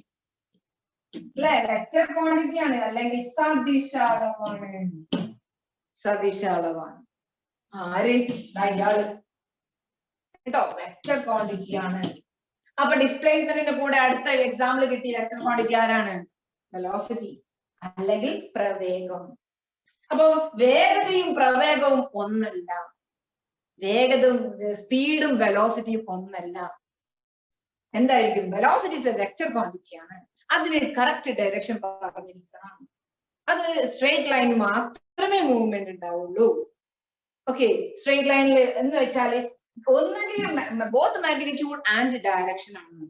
അല്ലെ? വെക്റ്റർ ക്വാണ്ടിറ്റി ആണ്, അല്ലെങ്കിൽ സദിശ അളവാണ്. സദിശ അളവാണ്. ആര്? ഇയാള് കേട്ടോ, വെക്റ്റർ ക്വാണ്ടിറ്റി ആണ്. അപ്പൊ ഡിസ്പ്ലേസ്മെന്റിന്റെ കൂടെ അടുത്ത എക്സാമ്പിൾ കിട്ടിയ വെക്റ്റർ ക്വാണ്ടിറ്റി ആരാണ്? വെലോസിറ്റി അല്ലെങ്കിൽ പ്രവേഗം. അപ്പൊ വേഗതയും പ്രവേഗവും ഒന്നല്ല, വേഗതയും സ്പീഡും വെലോസിറ്റിയും ഒന്നല്ല. എന്തായിരിക്കും? Velocity is A vector quantity ആണ്. അതിന് കറക്റ്റ് ഡയറക്ഷൻ പറഞ്ഞിരിക്കണം. അത് സ്ട്രേറ്റ് ലൈൻ മാത്രമേ മൂവ്മെന്റ് ഉണ്ടാവുള്ളൂ. ഓക്കെ, സ്ട്രേറ്റ് ലൈനിൽ എന്ന് വെച്ചാല് ഒന്നെങ്കിലും ബോത്ത് മാഗ്നിറ്റ്യൂഡ് ആൻഡ് ഡയറക്ഷൻ ആണ്.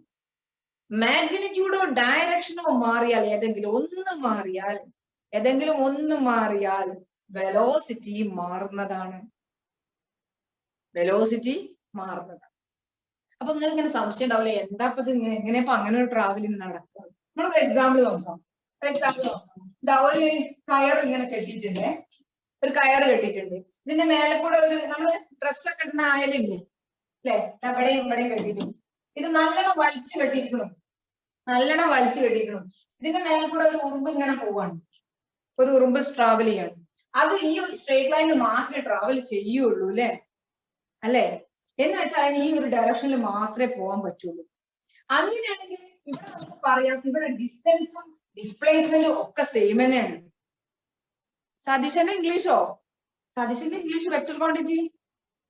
മാഗ്നിറ്റ്യൂഡോ ഡയറക്ഷനോ മാറിയാൽ, ഏതെങ്കിലും ഒന്ന് മാറിയാൽ വെലോസിറ്റി മാറുന്നതാണ്. അപ്പൊ നിങ്ങൾക്ക് ഇങ്ങനെ സംശയം ഉണ്ടാവില്ലേ, എന്താ ഇത് എങ്ങനെയപ്പോ അങ്ങനെ ഒരു ട്രാവലിംഗ് നടക്കുക? നമ്മളൊരു എക്സാമ്പിൾ നോക്കാം. ഇതാ ഒരു കയർ ഇങ്ങനെ കെട്ടിയിട്ടുണ്ട്, ഇതിന്റെ മേലെ കൂടെ ഒരു നമ്മള് ഡ്രസ്സൊക്കെ ഇടുന്ന ആയാലില്ലേ അല്ലെ, എവിടെയും ഇവിടെയും കെട്ടിയിട്ടുണ്ട്. ഇത് നല്ലോണം വലിച്ചു കെട്ടിയിരിക്കണം. ഇതിന്റെ മേലെ കൂടെ ഒരു ഉറുമ്പ് ഇങ്ങനെ പോവാണ്, ഒരു ഉറുമ്പ് ട്രാവൽ ചെയ്യാണ്. അത് ഈ ഒരു സ്ട്രേറ്റ് ലൈനിൽ മാത്രമേ ട്രാവൽ ചെയ്യുള്ളൂ അല്ലേ? എന്ന് വെച്ചാൽ ഈ ഒരു ഡയറക്ഷനിൽ മാത്രമേ പോകാൻ പറ്റുള്ളൂ. അങ്ങനെയാണെങ്കിൽ ഇവിടെ നമുക്ക് പറയാം, ഇവിടെ ഡിസ്റ്റൻസും ഡിസ്പ്ലേസ്മെന്റും ഒക്കെ സെയിം തന്നെയാണ്. സതീശന്റെ ഇംഗ്ലീഷ് വെക്ടർ ക്വാണ്ടിറ്റി,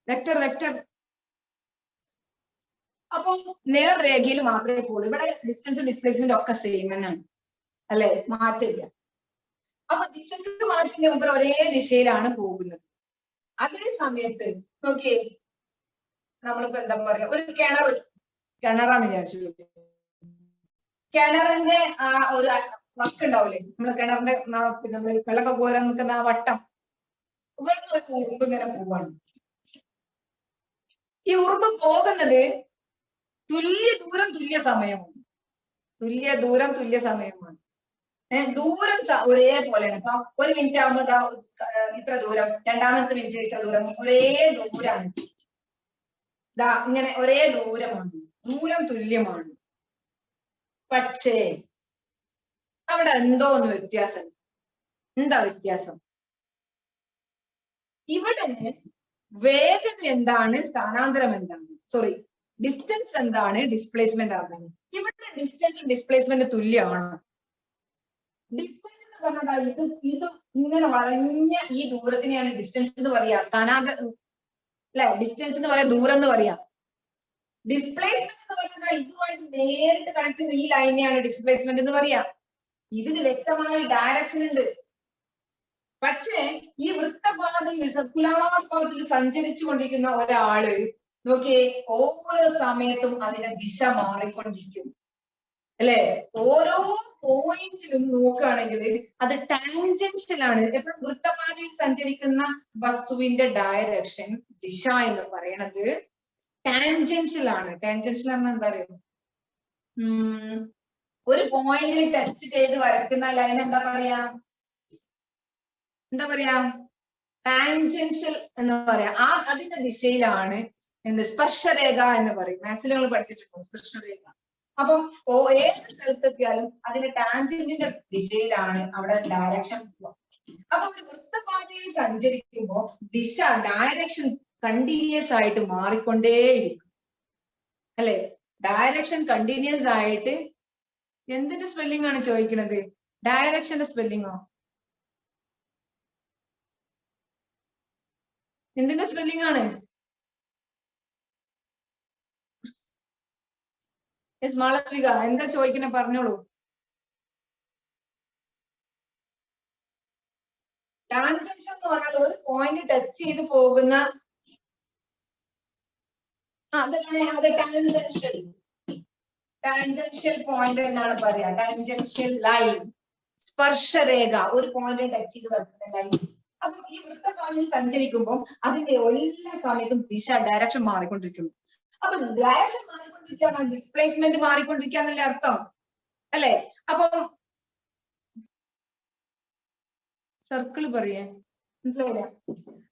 വെക്ടർ. അപ്പൊ നേർരേഖയിൽ മാത്രമേ പോകുള്ളൂ. ഇവിടെ ഡിസ്റ്റൻസും ഡിസ്പ്ലേസ്മെന്റും ഒക്കെ സെയിം തന്നെയാണ് അല്ലെ, മാറ്റില്ല. അപ്പൊ ദിശക്ക് മാറ്റില്ല, ഇവർ ഒരേ ദിശയിലാണ് പോകുന്നത്. അതേ സമയത്ത് നോക്കിയേ, നമ്മളിപ്പോ എന്താ പറയാ, ഒരു കിണറാന്ന് വിചാരിച്ചു. കിണറിന്റെ ആ ഒരു വക്ക് ഉണ്ടാവില്ലേ, നമ്മള് കിണറിന്റെ നമ്മള് വെള്ളമൊക്കെ കോരാൻ നിൽക്കുന്ന ആ വട്ടം, ഇവിടുന്ന് ഒരു ഉറുമ്പ് ഇങ്ങനെ പോവാണ്. ഈ ഉറുമ്പ് പോകുന്നത് തുല്യ ദൂരം തുല്യ സമയമാണ്. ദൂരം ഒരേപോലെയാണ്. ഇപ്പൊ ഒരു മിനിറ്റ് ആകുമ്പോ ഇത്ര ദൂരം, രണ്ടാമത്തെ മിനിറ്റ് ഇത്ര ദൂരം, ഒരേ ദൂരമാണ്. ഇങ്ങനെ ഒരേ ദൂരം തുല്യമാണ്. പക്ഷേ അവിടെ എന്തോ ഒന്ന് വ്യത്യാസം. എന്താ വ്യത്യാസം? ഇവിടെ വേഗത എന്താണ്, സ്ഥാനാന്തരം എന്താണ്, സോറി ഡിസ്റ്റൻസ് എന്താണ്, ഡിസ്പ്ലേസ്മെന്റ് ആണ്. ഇവിടെ ഡിസ്റ്റൻസും ഡിസ്പ്ലേസ്മെന്റ് തുല്യമാണ്. ഡിസ്റ്റൻസ് എന്ന് പറഞ്ഞാൽ ഇത് ഇങ്ങനെ വളഞ്ഞ ഈ ദൂരത്തിനെയാണ് ഡിസ്റ്റൻസ് എന്ന് പറയാ, സ്ഥാനാന്തരം അല്ലെ, ഡിസ്റ്റൻസ് എന്ന് പറയാ, ദൂരം എന്ന് പറയാ. ഡിസ്പ്ലേസ്മെന്റ് എന്ന് പറഞ്ഞാൽ ഇതുമായിട്ട് നേരിട്ട് കണക്ട് ചെയ്യുന്ന ഈ ലൈനെയാണ് ഡിസ്പ്ലേസ്മെന്റ് എന്ന് പറയാ. ഇതിന് വ്യക്തമായ ഡയറക്ഷൻ ഉണ്ട്. പക്ഷേ ഈ വൃത്തപാതയിൽ സർക്കുലാർ പാതയിൽ സഞ്ചരിച്ചു കൊണ്ടിരിക്കുന്ന ഒരാള് നോക്കിയേ, ഓരോ സമയത്തും അതിന്റെ ദിശ മാറിക്കൊണ്ടിരിക്കും അല്ലെ. ഓരോ പോയിന്റിലും നോക്കുകയാണെങ്കിൽ അത് ടാൻജൻഷ്യൽ ആണ്. എപ്പോഴും വൃത്തപാതയിൽ സഞ്ചരിക്കുന്ന വസ്തുവിന്റെ ഡയറക്ഷൻ, ദിശ എന്ന് പറയണത് ടാൻജൻഷ്യൽ ആണ്. ടാൻജൻഷ്യൽ എന്ന് എന്താ പറയുക, ഒരു പോയിന്റിൽ ടച്ച് ചെയ്ത് വരയ്ക്കുന്ന ലൈൻ എന്താ പറയാ ടാൻജൻഷ്യൽ എന്ന് പറയാ. അതിന്റെ ദിശയിലാണ് സ്പർശരേഖ എന്ന് പറയും. മാത്സിൽ നമ്മൾ പഠിച്ചിട്ടുണ്ടോ സ്പർശരേഖ? അപ്പം ഏത് സ്ഥലത്തെത്തിയാലും അതിന്റെ ടാൻജന്റിന്റെ ദിശയിലാണ് അവിടെ ഡയറക്ഷൻ. അപ്പൊ ഒരു വൃത്തപാതയിൽ സഞ്ചരിക്കുമ്പോ ദിശ, ഡയറക്ഷൻ കണ്ടിന്യൂസ് ആയിട്ട് മാറിക്കൊണ്ടേയിരിക്കും അല്ലെ. ഡയറക്ഷൻ കണ്ടിന്യൂസ് ആയിട്ട്, എന്തിന്റെ സ്പെല്ലിംഗ് ആണ് ചോദിക്കുന്നത്? ഡയറക്ഷന്റെ സ്പെല്ലിങ്ങോ? എന്തിന്റെ സ്പെല്ലിംഗ് ആണ്? മാളവിക എന്താ ചോദിക്കണേ, പറഞ്ഞോളൂ. ടാൻജൻഷൻ എന്ന് പറഞ്ഞാൽ ഒരു പോയിന്റ് ടച്ച് ചെയ്ത് പോകുന്ന, അത് ടാൻജൻഷ്യൽ പോയിന്റ് എന്നാണ് പറയാ. ടാൻജൻഷ്യൽ ലൈൻ, സ്പർശരേഖ, ഒരു പോയിന്റ് ടച്ച് ചെയ്ത് വരുന്ന ലൈൻ. അപ്പൊ ഈ വൃത്തപാതയിൽ സഞ്ചരിക്കുമ്പോൾ അതിന്റെ എല്ലാ സമയത്തും ദിശ, ഡയറക്ഷൻ മാറിക്കൊണ്ടിരിക്കുന്നു. അപ്പൊ ഡയറക്ഷൻ മാറിക്കൊണ്ടിരിക്കുക, ഡിസ്പ്ലേസ്മെന്റ് മാറിക്കൊണ്ടിരിക്കുക എന്നല്ലേ അർത്ഥം അല്ലെ. അപ്പം സർക്കിൾ പറയേ, മനസ്സിലായില്ല?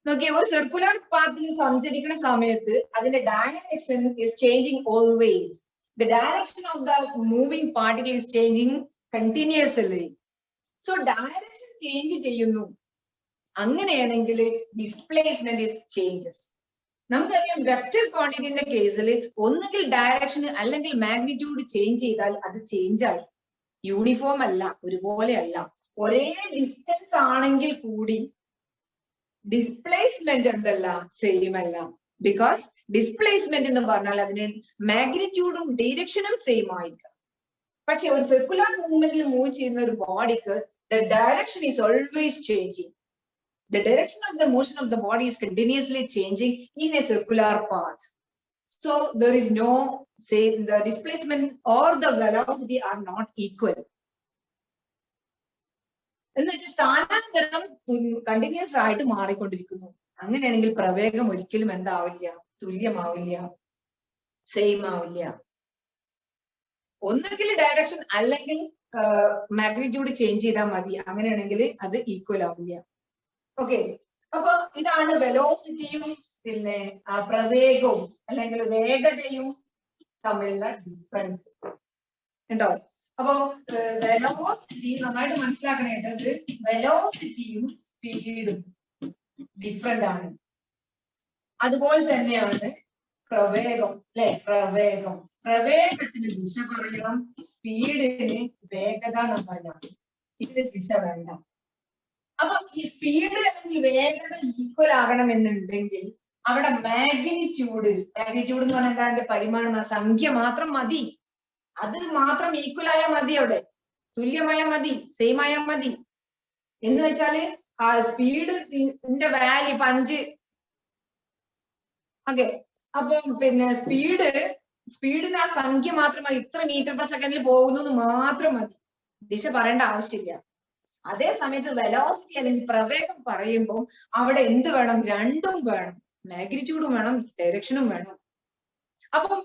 നോക്കിയേ, ഒരു സർക്കുലർ പാത്തിൽ സഞ്ചരിക്കുന്ന സമയത്ത് അതിന്റെ direction is changing always. The direction of the moving particle is changing continuously. So direction change ചെയ്യുന്നു. അങ്ങനെയാണെങ്കിൽ ഡിസ്പ്ലേസ്മെന്റ് ഇസ് ചേഞ്ചസ്. നമുക്കറിയാം വെക്റ്റർ ക്വാണ്ടിറ്റിന്റെ കേസിൽ ഒന്നുകിൽ ഡയറക്ഷൻ അല്ലെങ്കിൽ മാഗ്നിറ്റ്യൂഡ് ചേഞ്ച് ചെയ്താൽ അത് ചേഞ്ച് ആയി. യൂണിഫോം അല്ല, ഒരുപോലെ അല്ല. ഒരേ ഡിസ്റ്റൻസ് ആണെങ്കിൽ കൂടി ഡിസ്പ്ലേസ്മെന്റ് എന്തല്ല, സെയിം അല്ല. ബിക്കോസ് ഡിസ്പ്ലേസ്മെന്റ് എന്ന് പറഞ്ഞാൽ അതിന് മാഗ്നിറ്റ്യൂഡും ഡയറക്ഷനും സെയിം ആയിരിക്കും. പക്ഷെ ഒരു സർക്കുലർ മൂവ്മെന്റിൽ മൂവ് ചെയ്യുന്ന ഒരു ബോഡിക്ക് the direction is always changing. The direction of the motion of the body is continuously changing in a circular path. So there is no, say, the displacement or the velocity are not equal. എന്ന് വെച്ചാൽ സ്ഥാനാന്തരം continuous ആയിട്ട് മാറിക്കൊണ്ടിരിക്കുന്നു. അങ്ങനെയാണെങ്കിൽ പ്രവേഗം ഒരിക്കലും എന്താവില്ല, തുല്യമാവില്ല, same ആവില്ല. ഒന്നുകിൽ direction അല്ലെങ്കിൽ magnitude change ചെയ്താൽ മതി. അങ്ങനെയാണെങ്കിൽ അത് ഈക്വൽ ആവില്ല. ഓക്കെ, അപ്പൊ ഇതാണ് വെലോസിറ്റിയും പിന്നെ പ്രവേഗവും അല്ലെങ്കിൽ വേഗതയും തമ്മിലുള്ള ഡിഫറൻസ് കേട്ടോ. അപ്പൊ വെലോസിറ്റി നന്നായിട്ട് മനസ്സിലാക്കണേണ്ടത്, വെലോസിറ്റിയും സ്പീഡും ഡിഫറെന്റ് ആണ്. അതുപോലെ തന്നെയാണ് പ്രവേഗം, അല്ലെ? പ്രവേഗത്തിന് ദിശ പറയണം, സ്പീഡിന് വേഗത എന്ന് പറയാം. ഇതിന് ദിശ വേണ്ട. അപ്പൊ ഈ സ്പീഡ് അല്ലെങ്കിൽ വേഗത ഈക്വൽ ആകണമെന്നുണ്ടെങ്കിൽ അവിടെ മാഗ്നിറ്റ്യൂഡ് എന്ന് പറഞ്ഞാൽ എന്താ, അതിന്റെ പരിമാണം, സംഖ്യ മാത്രം മതി. അത് മാത്രം ഈക്വൽ ആയാൽ മതി, അവിടെ തുല്യമായാൽ മതി, സെയിം ആയാൽ മതി. എന്ന് വെച്ചാല് ആ സ്പീഡിന്റെ വാല്യൂ 5. ഓക്കെ, അപ്പൊ പിന്നെ സ്പീഡിന് ആ സംഖ്യ മാത്രം മതി. ഇത്ര മീറ്റർ പെർ സെക്കൻഡിൽ പോകുന്നത് മാത്രം മതി, ദിശ പറയേണ്ട ആവശ്യമില്ല. അതേ സമയത്ത് വെലോസിറ്റി അല്ലെങ്കിൽ പ്രവേഗം പറയുമ്പോൾ അവിടെ എന്ത് വേണം, രണ്ടും വേണം. മാഗ്നിറ്റ്യൂഡും വേണം, ഡയറക്ഷനും വേണം. അപ്പം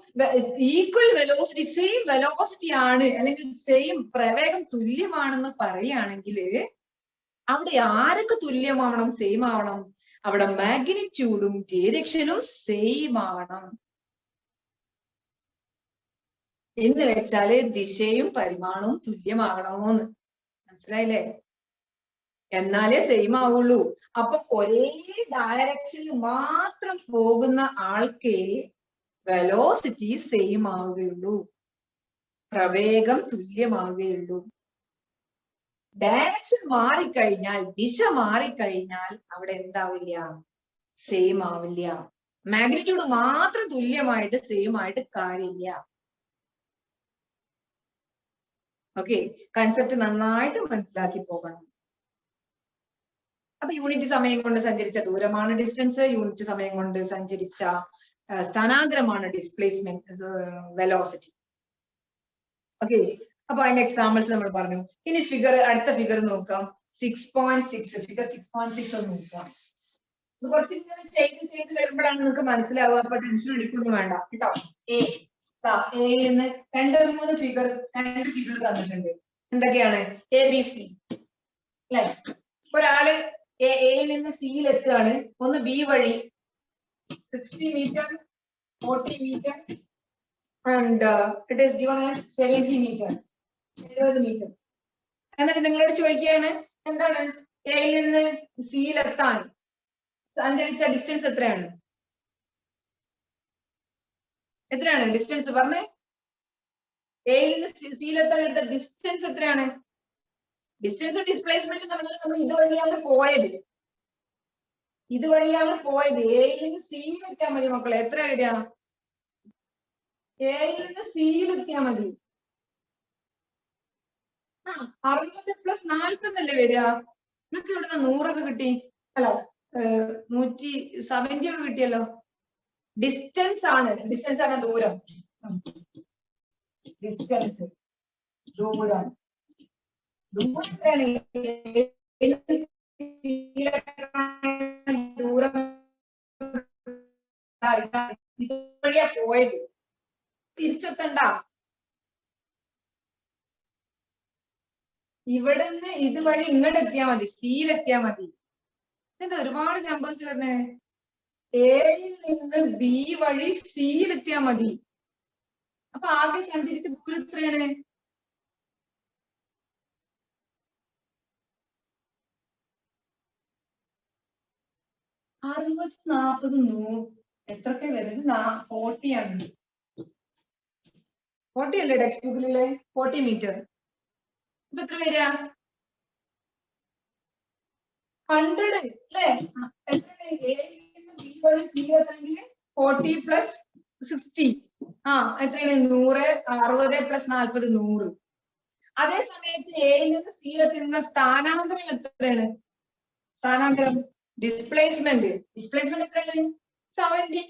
ഈക്വൽ വെലോസിറ്റി, സെയിം വെലോസിറ്റി ആണ് അല്ലെങ്കിൽ സെയിം പ്രവേഗം തുല്യമാണെന്ന് പറയുകയാണെങ്കിൽ അവിടെ ആരൊക്കെ തുല്യമാവണം, സെയിം ആവണം? അവിടെ മാഗ്നിറ്റ്യൂഡും ഡയറക്ഷനും സെയിം ആവണം. എന്ന് വെച്ചാല് ദിശയും പരിമാണവും തുല്യമാകണമെന്ന് മനസ്സിലായില്ലേ? എന്നാലേ സെയിം ആവുള്ളൂ. അപ്പൊ ഒരേ ഡയറക്ഷനിൽ മാത്രം പോകുന്ന ആൾക്ക് വെലോസിറ്റി സെയിം ആവുകയുള്ളൂ, പ്രവേഗം തുല്യമാവുകയുള്ളൂ. ഡയറക്ഷൻ മാറിക്കഴിഞ്ഞാൽ, ദിശ മാറിക്കഴിഞ്ഞാൽ അവിടെ എന്താവില്ല, സെയിം ആവില്ല. മാഗ്നിറ്റ്യൂഡ് മാത്രം തുല്യമായിട്ട് സെയിം ആയിട്ട് കാര്യമില്ല. ഓക്കെ, കൺസെപ്റ്റ് നന്നായിട്ട് മനസ്സിലാക്കി പോകണം. അപ്പൊ യൂണിറ്റ് സമയം കൊണ്ട് സഞ്ചരിച്ച ദൂരമാണ് ഡിസ്റ്റൻസ്, യൂണിറ്റ് സമയം കൊണ്ട് സഞ്ചരിച്ച സ്ഥാനാന്തരമാണ് ഡിസ്പ്ലേസ്മെന്റ്, വെലോസിറ്റി. ഓക്കെ, അപ്പൊ അതിന്റെ എക്സാമ്പിൾസ് നമ്മൾ പറഞ്ഞു. ഇനി അടുത്ത ഫിഗർ നോക്കാം. 6.6 ഫിഗർ 6.6 ഒന്ന് നോക്കാം. കുറച്ച് ഇങ്ങനെ ചെയ്ത് വരുമ്പോഴാണ് നിങ്ങൾക്ക് മനസ്സിലാവുക. അപ്പൊ ടെൻഷൻ അടിക്കൊന്നും വേണ്ട കേട്ടോ. എയിൽ നിന്ന് 2-3 ഫിഗർ തന്നിട്ടുണ്ട്. എന്തൊക്കെയാണ്? ABC അല്ലെ? ഒരാള് എയിൽ നിന്ന് സിയിൽ എത്തുകയാണ്. ഒന്ന് ബി വഴി 60 metre, 40 metre and it is given as 70 meter, 70 meter. എന്നിട്ട് നിങ്ങളോട് ചോദിക്കുകയാണ്, എന്താണ് എയിൽ നിന്ന് സിയിൽ എത്താൻ സഞ്ചരിച്ച ഡിസ്റ്റൻസ് എത്രയാണ്? ഡിസ്റ്റൻസ് പറഞ്ഞേ. എയിൽ നിന്ന് സിയിൽ എത്താൻ എടുത്ത ഡിസ്റ്റൻസ് എത്രയാണ്? ഡിസ്റ്റൻസും ഡിസ്പ്ലേസ്മെന്റ് എന്ന് പറഞ്ഞാൽ നമ്മൾ ഇതുവഴിയാണ് പോയത്. എയിൽ നിന്ന് സിയിൽ എത്തിയാൽ മതി മക്കളെ. എത്ര വരിക? എയിൽ നിന്ന് സിയിൽ എത്തിയാൽ മതി. 60 + 40 അല്ലേ വരിക? നിങ്ങൾക്ക് ഇവിടുന്ന് 100 കിട്ടി, അല്ല 170 കിട്ടിയല്ലോ. ഡിസ്റ്റൻസ് ആണ് ദൂരം. ഡിസ്റ്റൻസ് ദൂരം എത്രയാണ്? ദൂരം ഇതുവഴിയാ പോയത്, തിരിച്ചെത്തണ്ട. ഇവിടുന്ന് ഇതുവഴി ഇങ്ങോട്ട് എത്തിയാൽ മതി, സിയിലെത്തിയാൽ മതി. എന്താ ഒരുപാട് നമ്പേഴ്സ് വരണേ? എയിൽ നിന്ന് ബി വഴി സിയിലെത്തിയാൽ മതി. അപ്പൊ ആകെ സഞ്ചരിച്ച ദൂരം എത്രയാണ്? അറുപത് 40 100 എത്രയൊക്കെ വരുന്നത്? 40 ആണ്. 40 അല്ലേ ടെക്സ്റ്റ് ബുക്കിലെ? 40 മീറ്റർ. ഇപ്പൊ എത്ര വരിക? 100 അല്ലേ? എത്രയാണ്? 40 പ്ലസ് 60. എത്രയാണ്? 100. 60 പ്ലസ് 40 100. അതേ സമയത്ത് എയിൽ നിന്ന് സിയിലെത്തുന്ന സ്ഥാനാന്തരം എത്രയാണ്? സ്ഥാനാന്തരം ഡിസ്പ്ലേസ്മെന്റ് എത്രയാണ്? 70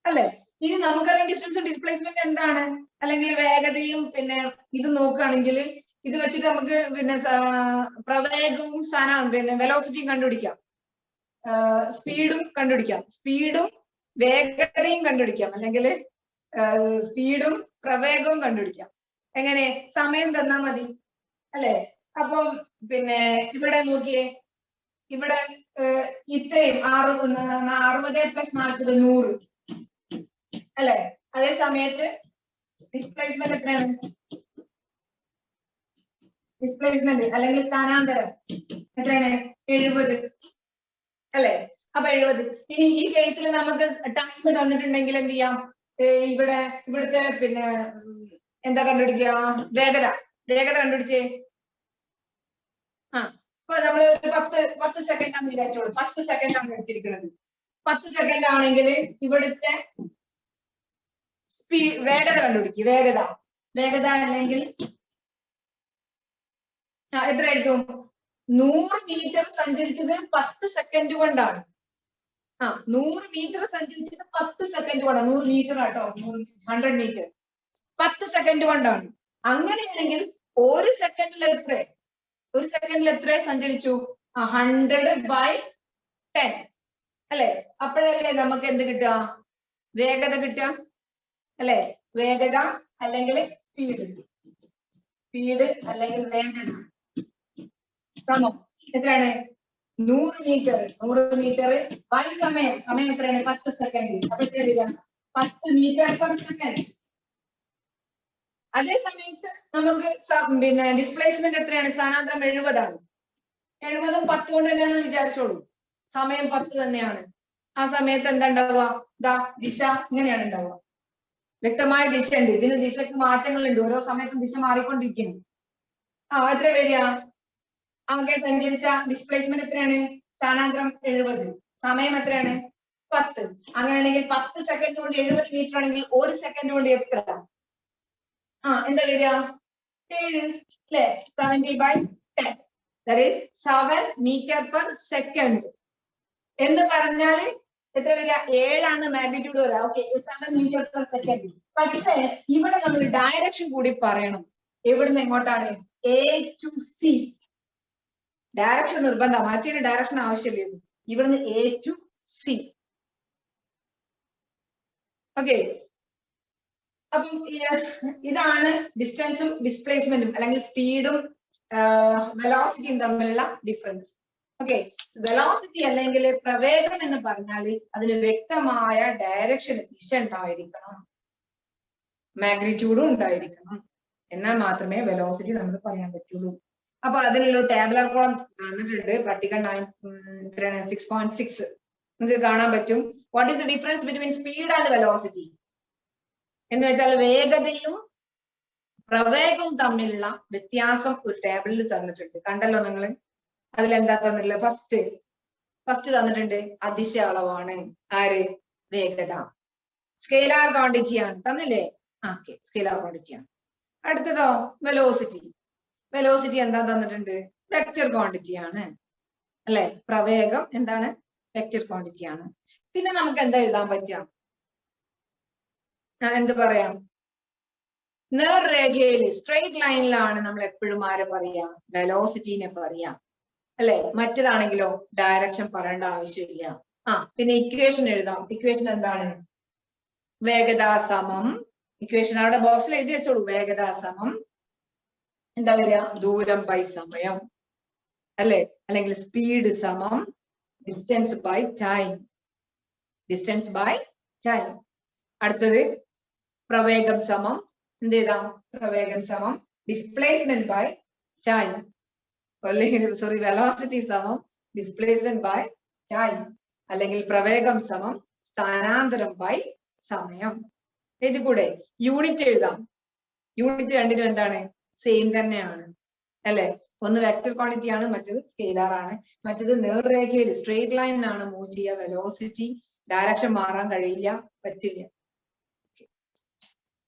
അല്ലെ? ഇനി നമുക്കറിയാം ഡിസ്റ്റൻസും ഡിസ്പ്ലേസ്മെന്റ് എന്താണ്, അല്ലെങ്കിൽ വേഗതയും പിന്നെ ഇത് നോക്കുകയാണെങ്കിൽ ഇത് വെച്ചിട്ട് നമുക്ക് പിന്നെ പ്രവേഗവും പിന്നെ വെലോസിറ്റിയും കണ്ടുപിടിക്കാം, സ്പീഡും കണ്ടുപിടിക്കാം, സ്പീഡും വേഗതയും കണ്ടുപിടിക്കാം, അല്ലെങ്കിൽ സ്പീഡും പ്രവേഗവും കണ്ടുപിടിക്കാം. എങ്ങനെ? സമയം തന്നാൽ മതി അല്ലെ? അപ്പം പിന്നെ ഇവിടെ നോക്കിയേ, ഇവിടെ ഇത്രയും 60 പ്ലസ് 40 100 അല്ലെ? അതേ സമയത്ത് ഡിസ്പ്ലേസ്മെന്റ് എത്രയാണ്? ഡിസ്പ്ലേസ്മെന്റ് അല്ലെങ്കിൽ സ്ഥാനാന്തരം എത്രയാണ്? 70 അല്ലെ? അപ്പൊ 70. ഇനി ഈ കേസിൽ നമുക്ക് ടൈം തന്നിട്ടുണ്ടെങ്കിൽ എന്ത് ചെയ്യാം? ഇവിടുത്തെ പിന്നെ എന്താ കണ്ടുപിടിക്കുക? വേഗത കണ്ടുപിടിച്ചേ. അപ്പൊ നമ്മൾ 10 സെക്കൻഡ് ആണെന്ന് വിചാരിച്ചോളൂ. 10 സെക്കൻഡ് ആണ് എടുത്തിരിക്കുന്നത്. 10 സെക്കൻഡ് ആണെങ്കിൽ ഇവിടുത്തെ വേഗത കണ്ടുപിടിക്കുക. വേഗത അല്ലെങ്കിൽ എത്രയായിരിക്കും? 100 മീറ്റർ സഞ്ചരിച്ചത് 10 സെക്കൻഡ് കൊണ്ടാണ്. 100 മീറ്റർ സഞ്ചരിച്ചത് 10 സെക്കൻഡ് കൊണ്ടാണ്. 100 മീറ്റർ ആട്ടോ, 100 മീറ്റർ 10 സെക്കൻഡ് കൊണ്ടാണ്. അങ്ങനെയാണെങ്കിൽ ഒരു സെക്കൻഡിൽ എത്ര സഞ്ചരിച്ചു? 100/10 അല്ലെ? അപ്പോഴല്ലേ നമുക്ക് എന്ത് കിട്ടുക? വേഗത കിട്ടുക അല്ലെ? വേഗത അല്ലെങ്കിൽ സ്പീഡ് അല്ലെങ്കിൽ വേഗത സമം എത്രയാണ്? 100 മീറ്റർ ബൈ സമയം എത്രയാണ്? 10 സെക്കൻഡ്. അപ്പൊ എത്ര വരിക? 10 മീറ്റർ പെർ സെക്കൻഡ്. അതേ സമയത്ത് നമുക്ക് പിന്നെ ഡിസ്പ്ലേസ്മെന്റ് എത്രയാണ്? സ്ഥാനാന്തരം 70 ആണ്. 70 10 കൊണ്ട് തന്നെയാണെന്ന് വിചാരിച്ചോളൂ. സമയം 10 തന്നെയാണ്. ആ സമയത്ത് എന്താ ഉണ്ടാവുക? ദിശ ഇങ്ങനെയാണ് ഉണ്ടാവുക. വ്യക്തമായ ദിശ ഉണ്ട്. ഇതിന് ദിശക്ക് മാറ്റങ്ങളുണ്ട്. ഓരോ സമയത്തും ദിശ മാറിക്കൊണ്ടിരിക്കുന്നു. എത്ര വരിക? ആകെ സഞ്ചരിച്ച ഡിസ്പ്ലേസ്മെന്റ് എത്രയാണ്? സ്ഥാനാന്തരം 70. സമയം എത്രയാണ്? 10. അങ്ങനെയാണെങ്കിൽ 10 സെക്കൻഡ് കൊണ്ട് 70 മീറ്റർ ആണെങ്കിൽ 1 സെക്കൻഡ് കൊണ്ട് എത്ര? എന്താ വരിക? 7 അല്ലെ? 70/10. That is 7 metre per second എന്ന് പറഞ്ഞാൽ എത്ര വരിക? 7 ആണ് മാഗ്നിറ്റ്യൂഡ് വരിക. Okay, 7 metre per second. പക്ഷേ ഇവിടെ നമ്മൾ ഡയറക്ഷൻ കൂടി പറയണം. എവിടുന്ന് എങ്ങോട്ടാണ്? A to C. ഡയറക്ഷൻ നിർബന്ധം, മറ്റൊരു ഡയറക്ഷൻ ആവശ്യമില്ല. ഇവിടുന്ന് A to C. ഓക്കെ, അപ്പം ഇതാണ് ഡിസ്റ്റൻസും ഡിസ്പ്ലേസ്മെന്റും അല്ലെങ്കിൽ സ്പീഡും വെലോസിറ്റിയും തമ്മിലുള്ള ഡിഫറൻസ്. ഓക്കെ, വെലോസിറ്റി അല്ലെങ്കിൽ പ്രവേഗം എന്ന് പറഞ്ഞാൽ അതിന് വ്യക്തമായ ഡയറക്ഷൻ, ദിശ ഉണ്ടായിരിക്കണം, മാഗ്നിറ്റ്യൂഡും ഉണ്ടായിരിക്കണം. എന്നാൽ മാത്രമേ വെലോസിറ്റി നമുക്ക് പറയാൻ പറ്റുള്ളൂ. അപ്പൊ അതിനുള്ള ടാബുലർ കോളം തന്നിട്ടുണ്ട്. പട്ടിക 6.6 നമുക്ക് കാണാൻ പറ്റും. What is the difference between speed and velocity എന്ന് വെച്ചാൽ വേഗതയും പ്രവേഗവും തമ്മിലുള്ള വ്യത്യാസം ഒരു ടേബിളിൽ തന്നിട്ടുണ്ട്. കണ്ടല്ലോ നിങ്ങൾ? അതിലെന്താ തന്നിട്ടുള്ളത്? ഫസ്റ്റ് തന്നിട്ടുണ്ട് അതിശ അളവാണ്. ആര്? വേഗത. സ്കെയിലാർ ക്വാണ്ടിറ്റി ആണ്. തന്നില്ലേ? ഓക്കെ, സ്കെയിലാർ ക്വാണ്ടിറ്റി ആണ്. അടുത്തതോ വെലോസിറ്റി എന്താ തന്നിട്ടുണ്ട്? വെക്റ്റർ ക്വാണ്ടിറ്റി ആണ് അല്ലെ? പ്രവേഗം എന്താണ്? വെക്റ്റർ ക്വാണ്ടിറ്റി ആണ്. പിന്നെ നമുക്ക് എന്താ എഴുതാൻ പറ്റുക? എന്ത് പറയാം? നേർരേഖയിൽ സ്ട്രെയിറ്റ് ലൈനിലാണ് നമ്മൾ എപ്പോഴും ആരെ പറയാ? വെലോസിറ്റിനെ പറയാ അല്ലെ? മറ്റേതാണെങ്കിലോ ഡയറക്ഷൻ പറയേണ്ട ആവശ്യമില്ല. പിന്നെ ഇക്വേഷൻ എഴുതാം. ഇക്വേഷൻ എന്താണ്? വേഗത സമം, ഇക്വേഷൻ അവിടെ ബോക്സിൽ എഴുതി വെച്ചോളൂ. വേഗത സമം എന്താ വരിക? ദൂരം ബൈ സമയം അല്ലെ? അല്ലെങ്കിൽ സ്പീഡ് സമം distance by time. Distance by time. അടുത്തത് പ്രവേഗം സമം എന്ത് ചെയ്താം? പ്രവേഗം സമം ഡിസ്പ്ലേസ്മെന്റ് ബൈ ടൈം. അല്ലെങ്കിൽ സോറി, വെലോസിറ്റി സമം ഡിസ്പ്ലേസ്മെന്റ് ബൈ ടൈം. അല്ലെങ്കിൽ പ്രവേഗം സമം സ്ഥാനാന്തരം ബൈ സമയം. ഇത് കൂടെ യൂണിറ്റ് എഴുതാം. യൂണിറ്റ് രണ്ടിനും എന്താണ്? സെയിം തന്നെയാണ് അല്ലെ? ഒന്ന് വെക്ടർ ക്വാണ്ടിറ്റി ആണ്, മറ്റത് സ്കെയിലാർ ആണ്. മറ്റത് നേർരേഖയിൽ സ്ട്രെയിറ്റ് ലൈൻ ആണ് മൂവ് ചെയ്യുക. വെലോസിറ്റി ഡയറക്ഷൻ മാറാൻ കഴിയില്ല, പറ്റില്ല.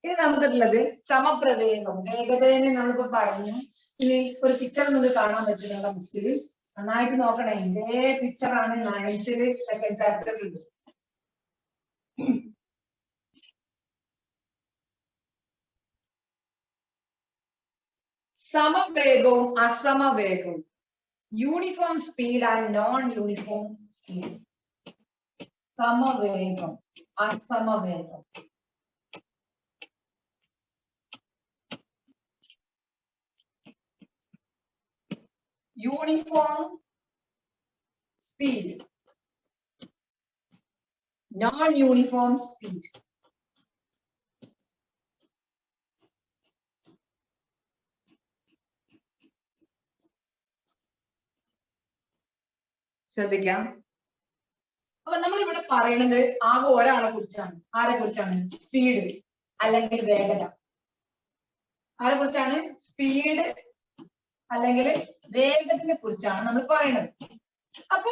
ഇനി നമുക്കുള്ളത് സമപ്രവേഗം. വേഗതയെ നമ്മളിപ്പോ പറഞ്ഞു. ഇനി ഒരു പിക്ചർ നിങ്ങൾക്ക് കാണാൻ പറ്റും നിങ്ങളുടെ ബുക്കിൽ. നന്നായിട്ട് നോക്കണേ. ഇതേ പിക്ചറാണ് 9th സെക്കൻഡ് ചാപ്റ്ററിലുണ്ട്. സമവേഗവും അസമവേഗവും. Uniform speed and non uniform speed. സമവേഗം, അസമവേഗം. Uniform speed, non uniform speed. ശ്രദ്ധിക്കാം. അപ്പൊ നമ്മൾ ഇവിടെ പറയുന്നത് ആകെ ഒരാളെ കുറിച്ചാണ്. ആരെ കുറിച്ചാണ്? സ്പീഡ് അല്ലെങ്കിൽ വേഗത. ആരെ കുറിച്ചാണ്? സ്പീഡ് അല്ലെങ്കിൽ വേഗത്തിനെ കുറിച്ചാണ് നമ്മൾ പറയുന്നത്. അപ്പൊ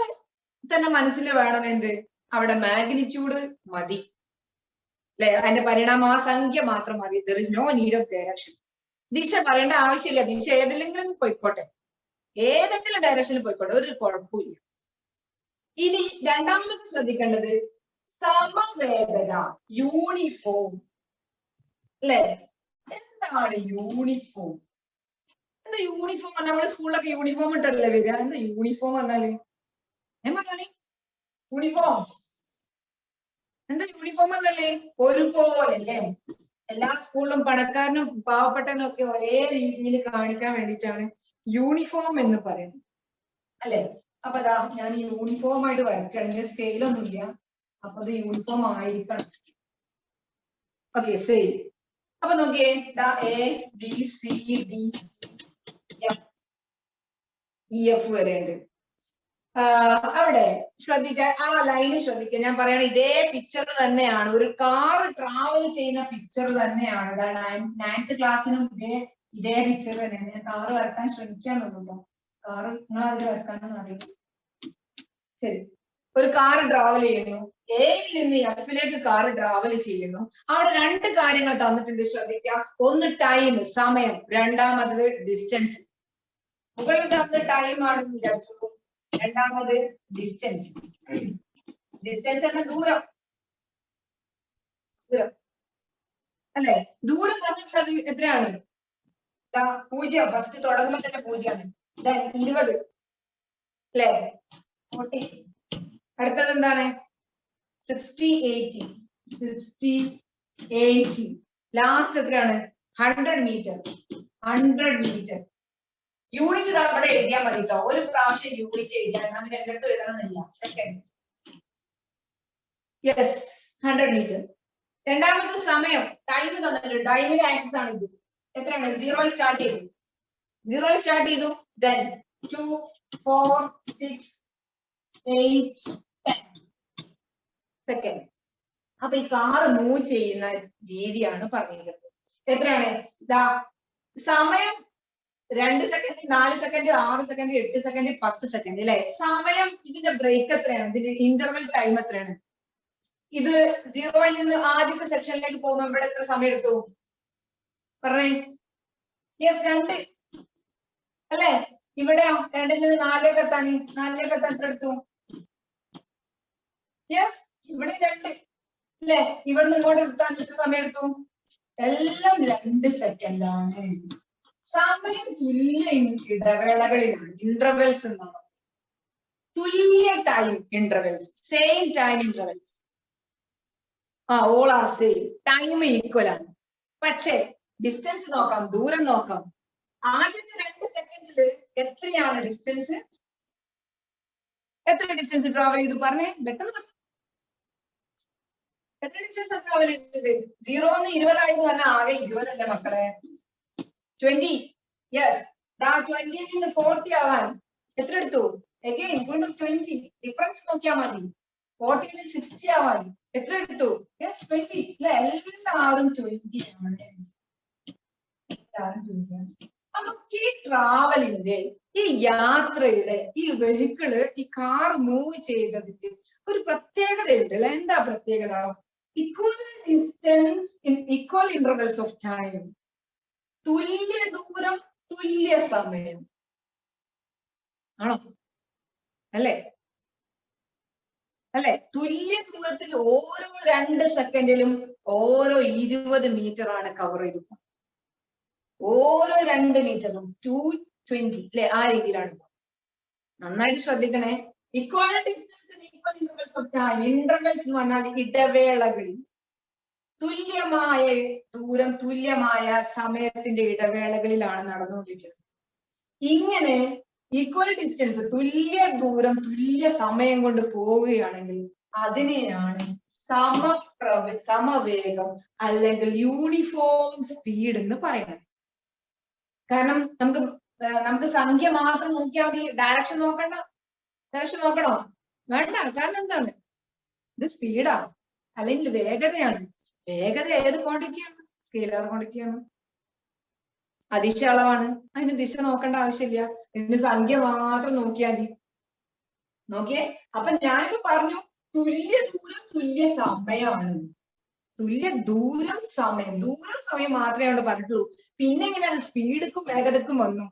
തന്നെ മനസ്സിൽ വേണം എന്ത്? അവിടെ മാഗ്നിറ്റ്യൂഡ് മതി അല്ലെ? അതിന്റെ പരിണാമസംഖ്യ മാത്രം മതി. There is no need of direction. ദിശ പറയേണ്ട ആവശ്യമില്ല. ദിശ ഏതെങ്കിലും പോയിക്കോട്ടെ, ഏതെങ്കിലും ഡയറക്ഷനിൽ പോയിക്കോട്ടെ, ഒരു കുഴപ്പമില്ല. ഇനി രണ്ടാമത് ശ്രദ്ധിക്കേണ്ടത് സമവേഗത, യൂണിഫോം അല്ലെ? എന്താണ് യൂണിഫോം? എന്താ യൂണിഫോം? നമ്മള് സ്കൂളിലൊക്കെ യൂണിഫോം ഇട്ടല്ലേ വരിക. എന്താ യൂണിഫോം പറഞ്ഞാല്? ഞാൻ പറഞ്ഞാലേ യൂണിഫോം എന്താ? യൂണിഫോം പറഞ്ഞല്ലേ ഒരുപോലെ അല്ലേ? എല്ലാ സ്കൂളിലും പണക്കാരനും പാവപ്പെട്ടനും ഒക്കെ ഒരേ രീതിയിൽ കാണിക്കാൻ വേണ്ടിയിട്ടാണ് യൂണിഫോം എന്ന് പറയുന്നത് അല്ലെ? അപ്പൊ അതാ ഞാൻ യൂണിഫോം ആയിട്ട് വരയ്ക്കുകയാണെങ്കിൽ സ്കെയിലൊന്നും ഇല്ല. അപ്പൊ അത് യൂണിഫോം ആയിരിക്കണം. Okay, same. അപ്പൊ നോക്കിയേ, A B C D E F വരെ ഉണ്ട്. അവിടെ ശ്രദ്ധിച്ച ആ ലൈന് ശ്രദ്ധിക്കുക. ഞാൻ പറയണ ഇതേ പിക്ചർ തന്നെയാണ്, ഒരു കാർ ട്രാവൽ ചെയ്യുന്ന പിക്ചർ തന്നെയാണ്. 9th ക്ലാസ്സിനും ഇതേ പിക്ചർ തന്നെയാണ്. ഞാൻ കാറ് വരക്കാൻ ശ്രമിക്കാന്നുള്ളൂ. കാറ് നിങ്ങൾ അതിൽ വരക്കാനൊന്നും അറിയില്ല. ശരി, ഒരു കാർ ട്രാവൽ ചെയ്യുന്നു. എയിൽ നിന്ന് എഫിലേക്ക് കാർ ട്രാവൽ ചെയ്യുന്നു. അവിടെ രണ്ട് കാര്യങ്ങൾ തന്നിട്ടുണ്ട്, ശ്രദ്ധിക്കാം. ഒന്ന് ടൈം, സമയം. രണ്ടാമത് ഡിസ്റ്റൻസ്. മുകളിൽ തന്ന ടൈം ആണെന്ന് വിചാരിച്ചു. രണ്ടാമത് ഡിസ്റ്റൻസ്. ഡിസ്റ്റൻസ് എന്ന ദൂരം, ദൂരം അല്ലെ? ദൂരം തന്നിട്ടുള്ളത് എത്രയാണ്? 0. ഫസ്റ്റ് തുടങ്ങുമ്പോൾ തന്നെ 0ആണ്. 20 അല്ലെ? 40. അടുത്തത് എന്താണ്? 60, 80. 60, 80. ലാസ്റ്റ് എത്രയാണ്? 100 മീറ്റർ. 100 മീറ്റർ. യൂണിറ്റ് അവിടെ എഴുതിയാൽ മതി കേട്ടോ. ഒരു പ്രാവശ്യം യൂണിറ്റ് എഴുതിയാൽ നമുക്ക് എല്ലായിടത്തും എഴുതണമെന്നില്ല. സെക്കൻഡ്. Yes, 100 metre. രണ്ടാമത്തെ സമയം, ടൈം തന്നിട്ടുണ്ട്. ടൈമിന്റെ ആക്സിസ് ആണ് ഇത്. എത്രയാണ്? 0 സ്റ്റാർട്ട് ചെയ്തു. 0 സ്റ്റാർട്ട് ചെയ്തു. then 2, 4, 6, 8, 10 second. അപ്പൊ ഈ കാർ മൂവ് ചെയ്യുന്ന രീതിയാണ് പറഞ്ഞിരിക്കുന്നത്. എത്രയാണ്? സമയം 2 second, 4 second, 6 second, 8 second, 10 second അല്ലെ? സമയം. ഇതിന്റെ ബ്രേക്ക് എത്രയാണ്? ഇതിന്റെ ഇന്റർവൽ ടൈം എത്രയാണ്? ഇത് 0യിൽ നിന്ന് ആദ്യത്തെ സെക്ഷനിലേക്ക് പോകുമ്പോൾ ഇവിടെ എത്ര സമയം എടുത്തു പറഞ്ഞേ? യെസ്, 2 അല്ലെ? ഇവിടെയോ 2ൽ നിന്ന് 4ലേക്ക് എത്താൻ, 4ലേക്ക് എത്താൻ എത്ര എടുത്തു? യെസ്, ഇവിടെ 2 അല്ലെ? ഇവിടുന്ന് ഇങ്ങോട്ട് എത്താൻ എത്ര സമയം എടുത്തു? എല്ലാം 2 സെക്കൻഡാണ്. സമയം തുല്യ ഇടവേളകളിലാണ്, ഇന്റർവെൽസ് എന്നാണ്. തുല്യ time intervals, same time intervals. All are same. Time equal ആണ്. പക്ഷേ ഡിസ്റ്റൻസ് നോക്കാം, ദൂരം നോക്കാം. ആദ്യത്തെ 2 സെക്കൻഡില് എത്രയാണ് ഡിസ്റ്റൻസ്? എത്ര ഡിസ്റ്റൻസ് ട്രാവൽ ചെയ്തു പറഞ്ഞേ പെട്ടെന്ന്. എത്ര ഡിസ്റ്റൻസ് ട്രാവൽ ചെയ്തത്? 0 ന്ന് 20 ആയെന്ന് പറഞ്ഞാൽ ആകെ 20 അല്ലേ മക്കളെ? 20. യെസ്. 20 നിന്ന് 40 ആകാൻ എത്ര എടുത്തു? അഗൈൻ വീണ്ടും 20. ഡിഫറൻസ് നോക്കിയാൽ മതി. 40 നിന്ന് 60 ആവാൻ എത്ര എടുത്തു? യെസ് 20. അല്ലെ? എല്ലാവരും 20 ആണ്. അപ്പൊ ഈ ട്രാവലിന്റെ ഈ യാത്രയുടെ ഈ വെഹിക്കിള് ഈ കാർ മൂവ് ചെയ്തതിന്റെ ഒരു പ്രത്യേകത ഉണ്ട് അല്ലെ? എന്താ പ്രത്യേകത? Equal distance in equal intervals of time. തുല്യ ദൂരം തുല്യ സമയം ആണോ? അല്ലെ? അല്ലെ? തുല്യ ദൂരത്തിൽ ഓരോ 2 സെക്കൻഡിലും ഓരോ 20 മീറ്റർ ആണ് കവർ ചെയ്തു. ഓരോ 2 മീറ്ററും 220 അല്ലെ? ആ രീതിയിലാണ്. നന്നായിട്ട് ശ്രദ്ധിക്കണേ. Equal distance equal intervals of time. Intervals എന്ന് പറഞ്ഞാൽ ഇടവേളകളിൽ തുല്യമായ ദൂരം തുല്യമായ സമയത്തിന്റെ ഇടവേളകളിലാണ് നടന്നുകൊണ്ടിരിക്കുന്നത്. ഇങ്ങനെ ഈക്വൽ ഡിസ്റ്റൻസ് തുല്യ ദൂരം തുല്യ സമയം കൊണ്ട് പോവുകയാണെങ്കിൽ അതിനെയാണ് സമവേഗം അല്ലെങ്കിൽ യൂണിഫോം സ്പീഡ് എന്ന് പറയുന്നത്. കാരണം നമുക്ക് സംഖ്യ മാത്രം നോക്കിയാൽ മതി. ഡയറക്ഷൻ നോക്കണ്ട. ഡയറക്ഷൻ നോക്കണോ? വേണ്ട. കാരണം എന്താണ്? ഇത് സ്പീഡാ അല്ലെങ്കിൽ വേഗതയാണ്. വേഗത ഏത് ക്വാണ്ടിറ്റിയാണ്? സ്കെയിലർ ക്വാണ്ടിറ്റിയാണ്. അദിശ അളവാണ്. അതിന് ദിശ നോക്കേണ്ട ആവശ്യമില്ല. ഇതിന് സംഖ്യ മാത്രം നോക്കിയാൽ മതി. നോക്കിയേ. അപ്പൊ ഞാനിപ്പോ പറഞ്ഞു തുല്യ ദൂരം തുല്യ സമയമാണ്. തുല്യ ദൂരം സമയം. ദൂരം സമയം മാത്രമേ അവിടെ പറഞ്ഞിട്ടുള്ളൂ. പിന്നെ എങ്ങനെയാണ് സ്പീഡുക്കും വേഗതക്കും വന്നു?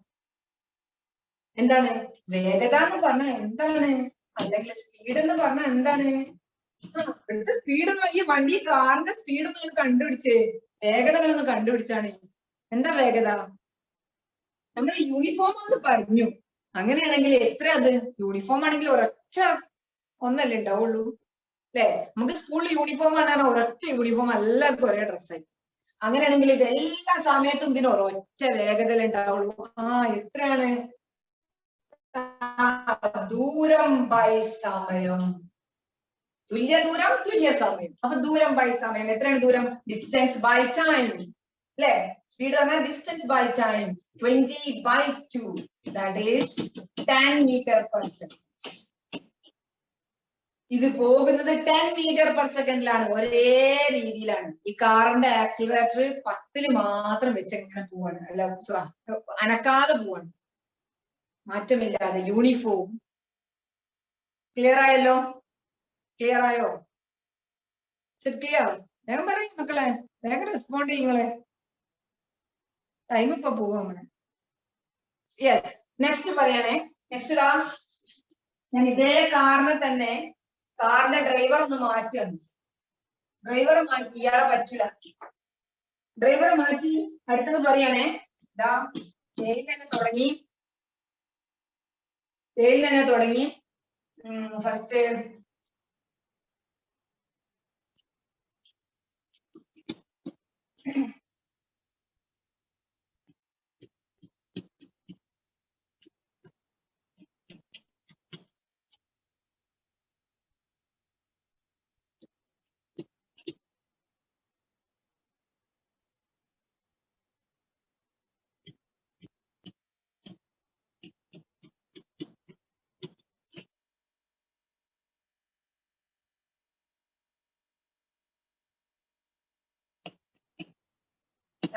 എന്താണ് വേഗത എന്ന് പറഞ്ഞാൽ എന്താണ്? അല്ലെങ്കിൽ സ്പീഡ് എന്ന് പറഞ്ഞാൽ എന്താണ്? ഇവിടുത്തെ സ്പീഡ് ഈ വണ്ടി കാറിന്റെ സ്പീഡ് നിങ്ങൾ കണ്ടുപിടിച്ചേ. വേഗതകളൊന്ന് കണ്ടുപിടിച്ചാണ്. എന്താ വേഗത? നമ്മൾ യൂണിഫോം എന്ന് പറഞ്ഞു. അങ്ങനെയാണെങ്കിൽ എത്ര അത്? യൂണിഫോം ആണെങ്കിൽ ഒരൊറ്റ ഒന്നല്ലേ ഉണ്ടാവുള്ളൂ അല്ലെ? നമുക്ക് സ്കൂളിൽ യൂണിഫോം ആണ്. ഒരൊറ്റ യൂണിഫോം എല്ലാവർക്കും ഒരേ ഡ്രസ്സായി. അങ്ങനെയാണെങ്കിൽ ഇത് എല്ലാ സമയത്തും ഇതിന് ഒരൊറ്റ വേഗതയിൽ ഉണ്ടാവുള്ളൂ. എത്രയാണ്? ദൂരം ബൈ സമയം. തുല്യ ദൂരം തുല്യ സമയം. അപ്പൊ ദൂരം ബൈ സമയം എത്രയാണ്? ദൂരം ഡിസ്റ്റൻസ് ബൈ ടൈം അല്ലെ? സ്പീഡ് പറഞ്ഞാൽ distance by time. 20/2 that is 10 meter per second. ഇത് പോകുന്നത് 10 meter per second-ലാണ്. ഒരേ രീതിയിലാണ്. ഈ കാറിന്റെ ആക്സിലറേറ്റർ 10-ൽ മാത്രം വെച്ച് എങ്ങനെ പോവാണ്. അല്ല അനക്കാതെ പോവാണ്. മാറ്റമില്ലാതെ. യൂണിഫോം. ക്ലിയർ ആയല്ലോ? ക്ലിയർ ആയോ? ക്ലിയർ? വേഗം പറയും മക്കളെ. വേഗം റെസ്പോണ്ട് ചെയ്യുങ്ങളെ. ടൈം ഇപ്പൊ പോവാ. യെസ്. നെക്സ്റ്റ് പറയണേ. നെക്സ്റ്റ് ഞാൻ ഇതേ കാറിനെ തന്നെ കാറിന്റെ ഡ്രൈവർ ഒന്ന് മാറ്റിയാണ്. ഡ്രൈവർ മാറ്റി. ഇയാളെ പറ്റൂല. ഡ്രൈവർ മാറ്റി. അടുത്തത് പറയണേ. ഏഴിൽ തന്നെ തുടങ്ങി. ഫസ്റ്റ്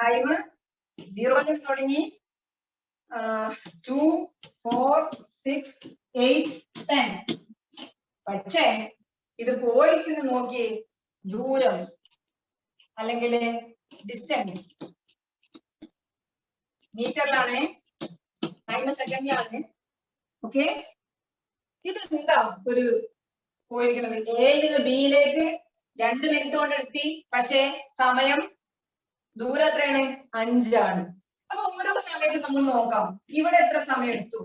ടൈം 0 തുടങ്ങി. 2, 4, 6, 8, 10. പക്ഷേ ഇത് പോയിരിക്കുന്ന നോക്കിയേ. ദൂരം അല്ലെങ്കിൽ ഡിസ്റ്റൻസ് മീറ്ററിലാണ്. ടൈം സെക്കൻഡിലാണ്. ഓക്കെ. ഇത് എന്താ ഒരു പോയിരിക്കുന്നത്? എയിൽ നിന്ന് ബിയിലേക്ക് 2 മിനിറ്റ് കൊണ്ട് എത്തി. പക്ഷേ സമയം ദൂരം എത്രയാണ്? 5 ആണ്. അപ്പൊ ഓരോ സമയത്ത് നമ്മൾ നോക്കാം. ഇവിടെ എത്ര സമയം എടുത്തു?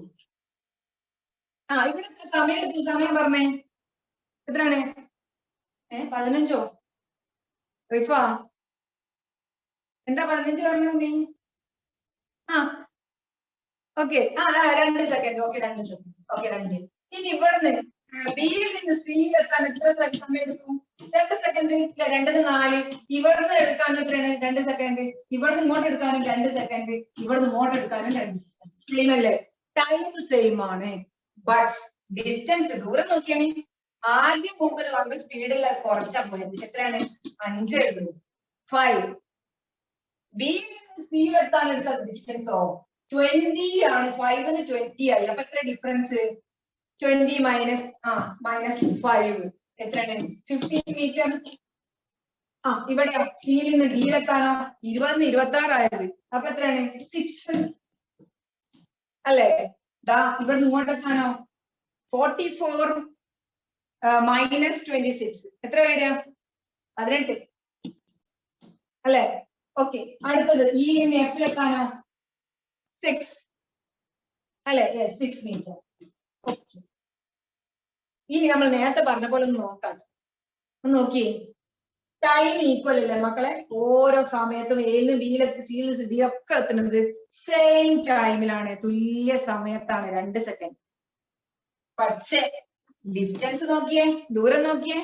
ഇവിടെ എത്ര സമയം എടുത്തു? സമയം പറഞ്ഞേ. എത്രയാണ്? 15ഓ? റിഫ എന്താ 15 പറഞ്ഞത് നീ? Okay. 2 second. Okay 2 second. Okay 2. ഇനി ഇവിടുന്ന് ബിയിൽ നിന്ന് സിയിൽ എത്താൻ എത്ര സമയം എടുക്കും? 2 സെക്കൻഡ്. 2 4. ഇവിടുന്ന് എടുക്കാനും എത്രയാണ്? 2 സെക്കൻഡ്. ഇവിടുന്ന് ഇങ്ങോട്ട് എടുക്കാനും 2 സെക്കൻഡ്. ഇവിടുന്ന് ഇങ്ങോട്ട് എടുക്കാനും 2 സെക്കൻഡ്. സെയിം അല്ലേ? ടൈം സെയിം ആണ്. ബട്ട് ഡിസ്റ്റൻസ് ദൂരം നോക്കിയാണ്. ആദ്യം മൂപ്പര് വളരെ സ്പീഡിൽ കുറച്ചാ പോയത്. എത്രയാണ്? 5 എഴുതുന്നു. 5. ബിയിൽ നിന്ന് സിയിൽ എത്താൻ എടുത്ത ഡിസ്റ്റൻസോ 20 ആണ്. 5 ന് 20 ആയി. അപ്പൊ എത്ര ഡിഫറൻസ്? 20 മൈനസ് -5 എത്രയാണ്? 15 മീറ്റർ. ഇവിടെ സിയിൽ നിന്ന് ഡിയിലെത്താനോ 20 ന് 26 ആയത്. അപ്പൊ എത്രയാണ്? 6 അല്ലേ? ദാ ഇവിടെ ഇങ്ങോട്ടെത്താനോ 44 മൈനസ് 26 എത്ര വരിക? 18 അല്ലേ? ഓക്കെ. അടുത്തത് ഈ എഫിലെത്താനോ 6 അല്ലെ? 6 മീറ്റർ. ഓക്കെ. ഇനി നമ്മൾ നേരത്തെ പറഞ്ഞ പോലെ ഒന്ന് നോക്കാം. ഒന്ന് നോക്കിയേ. ടൈം ഈക്വൽ അല്ലേ മക്കളെ? ഓരോ സമയത്തും എയിൽ ബിയിലെത്തി സിയിൽ ഡി ഒക്കെ എത്തുന്നത് സെയിം ടൈമിലാണ്. തുല്യ സമയത്താണ്. 2 സെക്കൻഡ്. പക്ഷേ ഡിസ്റ്റൻസ് നോക്കിയേ, ദൂരം നോക്കിയേ.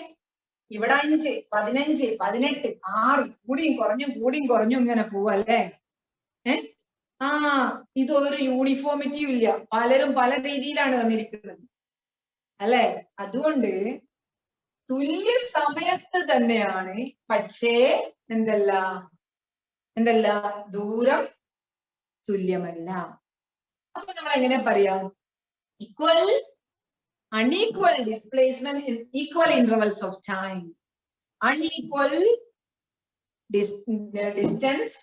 ഇവിടെ 5 15 18 6 കൂടിയും കുറഞ്ഞും ഇങ്ങനെ പോവല്ലേ? ഇതൊരു യൂണിഫോമിറ്റിയും ഇല്ല. പലരും പല രീതിയിലാണ് വന്നിരിക്കുന്നത് അല്ലെ? അതുകൊണ്ട് തുല്യ സമയത്ത് തന്നെയാണ്. പക്ഷേ എന്തല്ല ദൂരം തുല്യമല്ല. അപ്പൊ നമ്മൾ എങ്ങനെ പറയാം? Equal unequal displacement in equal intervals of time. Unequal distance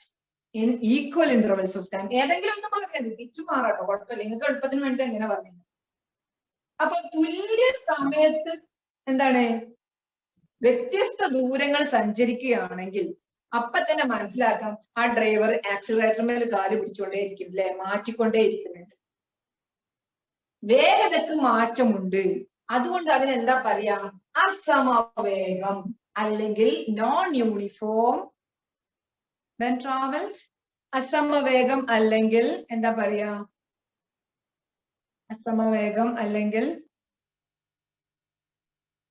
in equal intervals of time. ഏതെങ്കിലും ഒന്ന് പറഞ്ഞത് തിരിച്ചു മാറാട്ടോ, കുഴപ്പമില്ല. നിങ്ങൾക്ക് എളുപ്പത്തിന് വേണ്ടി എങ്ങനെ പറഞ്ഞു. അപ്പൊ തുല്യ സമയത്ത് എന്താണ്? വ്യത്യസ്ത ദൂരങ്ങൾ സഞ്ചരിക്കുകയാണെങ്കിൽ അപ്പൊ തന്നെ മനസ്സിലാക്കാം ആ ഡ്രൈവർ ആക്സിലറേറ്ററിന്മേൽ കാല് പിടിച്ചുകൊണ്ടേ ഇരിക്കും അല്ലെ? മാറ്റിക്കൊണ്ടേ ഇരിക്കുന്നുണ്ട്. വേഗതക്ക് മാറ്റമുണ്ട്. അതുകൊണ്ട് അതിനെന്താ പറയാ? അസമവേഗം അല്ലെങ്കിൽ നോൺ യൂണിഫോം when traveled. അസമവേഗം അല്ലെങ്കിൽ എന്താ പറയാ? അസമവേഗം അല്ലെങ്കിൽ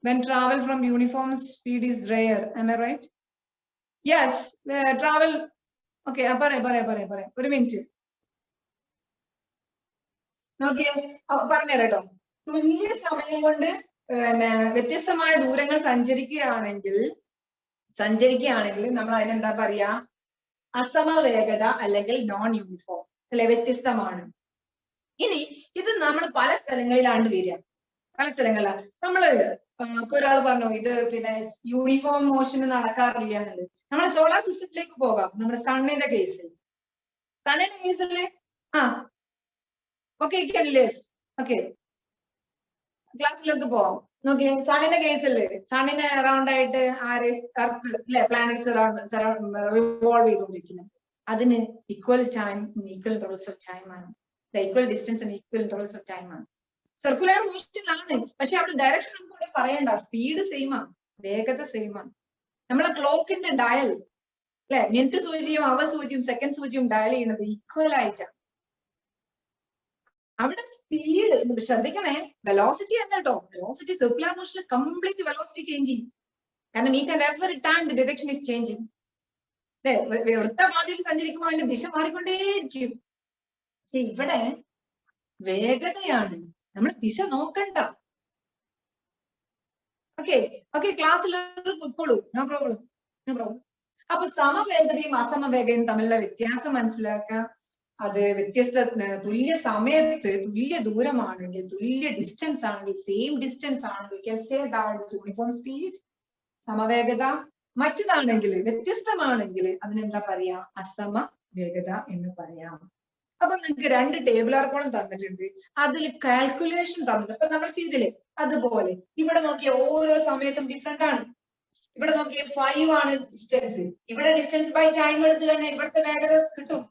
when travel from uniform speed is rare. Am I right? Yes. Travel. Okay. പറയാം. ഒരു മിനിറ്റ് നോക്കിയേ. പറഞ്ഞുതരാട്ടോ. തുല്യ സമയം കൊണ്ട് വ്യത്യസ്തമായ ദൂരങ്ങൾ സഞ്ചരിക്കുകയാണെങ്കിൽ നമ്മൾ അതിനെന്താ പറയാ? അസമവേഗത അല്ലെങ്കിൽ നോൺ യൂണിഫോം അല്ലെ? വ്യത്യസ്തമാണ്. ഇനി ഇത് നമ്മൾ പല സ്ഥലങ്ങളിലാണ് വരിക. പല സ്ഥലങ്ങളിലാണ് നമ്മള് ഇപ്പൊ ഒരാൾ പറഞ്ഞു ഇത് പിന്നെ യൂണിഫോം മോഷന് നടക്കാറില്ല എന്നുള്ളത്. നമ്മൾ സോളാർ സിസ്റ്റത്തിലേക്ക് പോകാം. നമ്മുടെ സണ്ണിന്റെ കേസിൽ ഓക്കെ ഓക്കെ ക്ലാസ്സിലേക്ക് പോവാം. നോക്കിയേ, സണ്ണിന്റെ കേസിൽ സണ്ണിന് അറൗണ്ട് ആയിട്ട് ആര്? എർത്ത് അല്ലെ? പ്ലാനറ്റ്സ് റിവോൾവ് ചെയ്തുകൊണ്ടിരിക്കുന്നത്. അതിന് equal time equal intervals of time ആണ്. Equal distance equal intervals of time ആണ്. സർക്കുലർ മോഷനിലാണ്. പക്ഷെ അവിടെ ഡയറക്ഷൻ നമുക്ക് ഇവിടെ പറയണ്ട. സ്പീഡ് സെയിം ആണ്, വേഗത സെയിം ആണ്. നമ്മളെ ക്ലോക്കിന്റെ ഡയൽ അല്ലെ? മിനിറ്റ് സൂചിയും അവർ സൂചിയും സെക്കൻഡ് സൂചിയും ഡയൽ ചെയ്യുന്നത് ഈക്വൽ ആയിട്ടാണ്. അവിടെ സ്പീഡ് ശ്രദ്ധിക്കണേ, വെലോസിറ്റി അല്ല കേട്ടോ. വെലോസിറ്റി സർക്കുലർ മോഷനിൽ കംപ്ലീറ്റ് വെലോസിറ്റി ചേഞ്ച് ചെയ്യും. കാരണം each and every time the direction is changing. വൃത്തപാതയിൽ സഞ്ചരിക്കുമ്പോൾ അതിന്റെ ദിശ മാറിക്കൊണ്ടേയിരിക്കും. പക്ഷെ ഇവിടെ വേഗതയാണ്, നമ്മൾ ദിശ നോക്കണ്ട. ഓക്കെ ക്ലാസ്സിൽ ഉൾക്കൊള്ളൂ. No problem. അപ്പൊ സമവേഗതയും അസമവേഗതയും തമ്മിലുള്ള വ്യത്യാസം മനസ്സിലാക്കാം. അത് വ്യത്യസ്ത തുല്യ സമയത്ത് തുല്യ ദൂരമാണെങ്കിൽ, തുല്യ ഡിസ്റ്റൻസ് ആണെങ്കിൽ, സെയിം ഡിസ്റ്റൻസ് ആണെങ്കിൽ യൂണിഫോം സ്പീഡ് സമവേഗത. മറ്റതാണെങ്കിൽ വ്യത്യസ്തമാണെങ്കിൽ അതിനെന്താ പറയാ? അസമ വേഗത എന്ന് പറയാം. അപ്പൊ നിങ്ങൾക്ക് 2 ടേബിളർ കോളം തന്നിട്ടുണ്ട്. അതിൽ കാൽക്കുലേഷൻ തന്നിട്ടുണ്ട്. അപ്പൊ നമ്മൾ ചെയ്തില്ലേ അതുപോലെ ഇവിടെ നോക്കിയ ഓരോ സമയത്തും ഡിഫറെന്റ് ആണ്. ഇവിടെ നോക്കിയ 5 ആണ് ഡിസ്റ്റൻസ്. ഇവിടെ ഡിസ്റ്റൻസ് ബൈ ടൈം എടുത്ത് തന്നെ ഇവിടുത്തെ വേഗത കിട്ടും,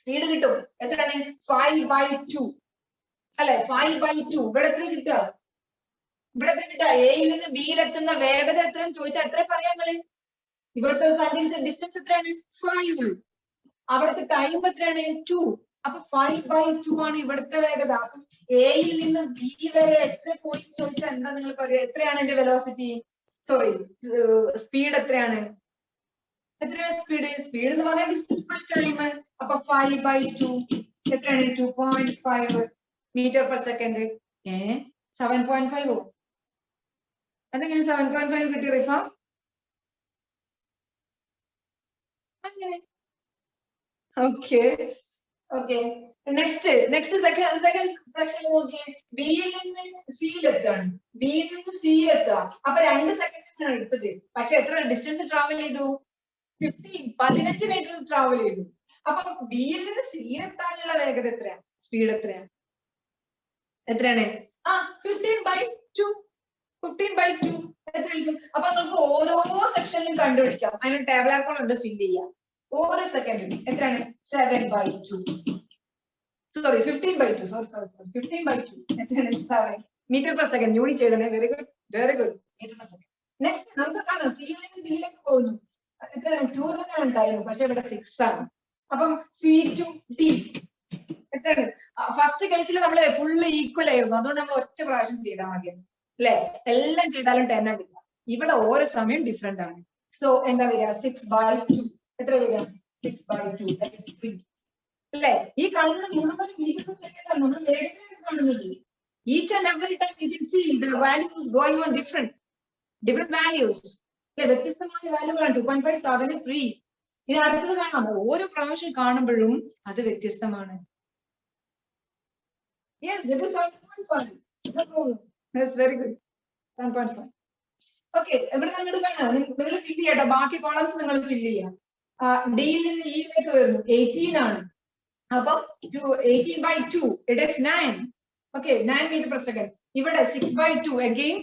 സ്പീഡ് കിട്ടും. എത്രയാണ്? 5/2 അല്ലെ? 5/2. ഇവിടെ എത്ര കിട്ടുക? എയിൽ നിന്ന് ബിയിലെത്തുന്ന വേഗത എത്രയെന്ന് ചോദിച്ചാൽ എത്ര പറയാം നിങ്ങള്? ഇവിടുത്തെ സഞ്ചരിച്ച ഡിസ്റ്റൻസ് എത്രയാണ്? 5. അവിടുത്തെ ടൈം എത്രയാണ്? 2. അപ്പൊ 5/2 ആണ് ഇവിടുത്തെ വേഗത. എയിൽ നിന്ന് ബി വരെ എത്ര പോയി ചോദിച്ചാൽ എന്താ നിങ്ങൾ പറയുക? എത്രയാണ് എന്റെ വെലോസിറ്റി, സോറി സ്പീഡ് എത്രയാണ്? എത്രയാണ് സ്പീഡ്? സ്പീഡ് എന്ന് പറഞ്ഞാൽ ഡിസ്റ്റൻസ് ബൈ ടൈം. അപ്പൊ 5/2 എത്രയാണ്? 2.5 മീറ്റർ പെർ സെക്കൻഡ്. 7.5 അതെങ്ങനെ 7.5 കിട്ടി റിഫ? അങ്ങനെ ഓക്കെ ഓക്കെ. നെക്സ്റ്റ് സെക്ഷൻ നോക്കിയേ. ബിയിൽ നിന്ന് സിയിലെത്താണ്. ബിയിൽ നിന്ന് സിയിലെത്തുക. അപ്പൊ 2 സെക്കൻഡിനാണ് എടുത്തത്. പക്ഷെ എത്ര ഡിസ്റ്റൻസ് ട്രാവൽ ചെയ്തു? 15 മീറ്റർ ട്രാവൽ ചെയ്തു. അപ്പൊ ബിയിൽ നിന്ന് സിയിലെത്താനുള്ള വേഗത എത്രയാണ്? സ്പീഡ് എത്രയാണ്? എത്രയാണ്? 15/2. 15/2 എത്രയായിരിക്കും? അപ്പൊ നമുക്ക് ഓരോ സെക്ഷനിലും കണ്ടുപിടിക്കാം. അതിന് ടേബിൾ ഉണ്ട്, ഫില്ല് ചെയ്യാം. ഓരോ സെക്കൻഡിലും എത്രയാണ്? 7/2. സോറി 15/2. സോറി 15/2 എത്രയാണ്? 7 മീറ്റർ പെർ സെക്കൻഡ്. യൂണിറ്റ് ചെയ്തേ. Very good metre per second. Next നമുക്ക് കാണാം സിയിൽ നിന്ന് ഡിയിലേക്ക് പോകുന്നു. എത്രയാണ്? 2 ഉണ്ടായിരുന്നു, പക്ഷെ ഇവിടെ 6 ആണ്. അപ്പം C2D എത്രയാണ്? ഫസ്റ്റ് കേസിൽ നമ്മൾ ഫുള്ള് ഈക്വൽ ആയിരുന്നു, അതുകൊണ്ട് നമ്മൾ ഒറ്റ പ്രാവശ്യം ചെയ്താൽ മതിയായിരുന്നു അല്ലെ? എല്ലാം ചെയ്താലും 10 ആണ് കിട്ടുക. ഇവിടെ ഓരോ സമയം ഡിഫറെന്റ് ആണ്. സോ എന്താ വരിക? 6/2. എത്ര വരിക? 6/2 അല്ലെ? ഈ കാണുന്ന മുഴുവൻ മീറ്റർ പെർ സെക്കൻഡ് ആണ്. നമ്മൾ വേഗതയാണ് കാണുന്നത്. Each and every time you can see the values going on different values. വ്യത്യസ്തമായ വാല്യൂകളാണ്. 2.5, 7, 3. ഇനി അടുത്തത് കാണാം. ഓരോ പ്രാവശ്യം കാണുമ്പോഴും അത് വ്യത്യസ്തമാണ്. Yes, it is 7.5. No problem. That's very good. 7.5. Okay, ഇവിടെ നിങ്ങൾ കാണാം. നിങ്ങൾ ഫില്ല് ചെയ്യട്ടോ. ബാക്കി കോളംസ് നിങ്ങൾ ഫില്ല് ചെയ്യാം. ഡിയിൽ നിന്ന് ഇയിലേക്ക് വരുന്നു. 18 ആണ്. അപ്പം 18/2 it is 9. Okay, 9 meter per second. ഇവിടെ 6/2 again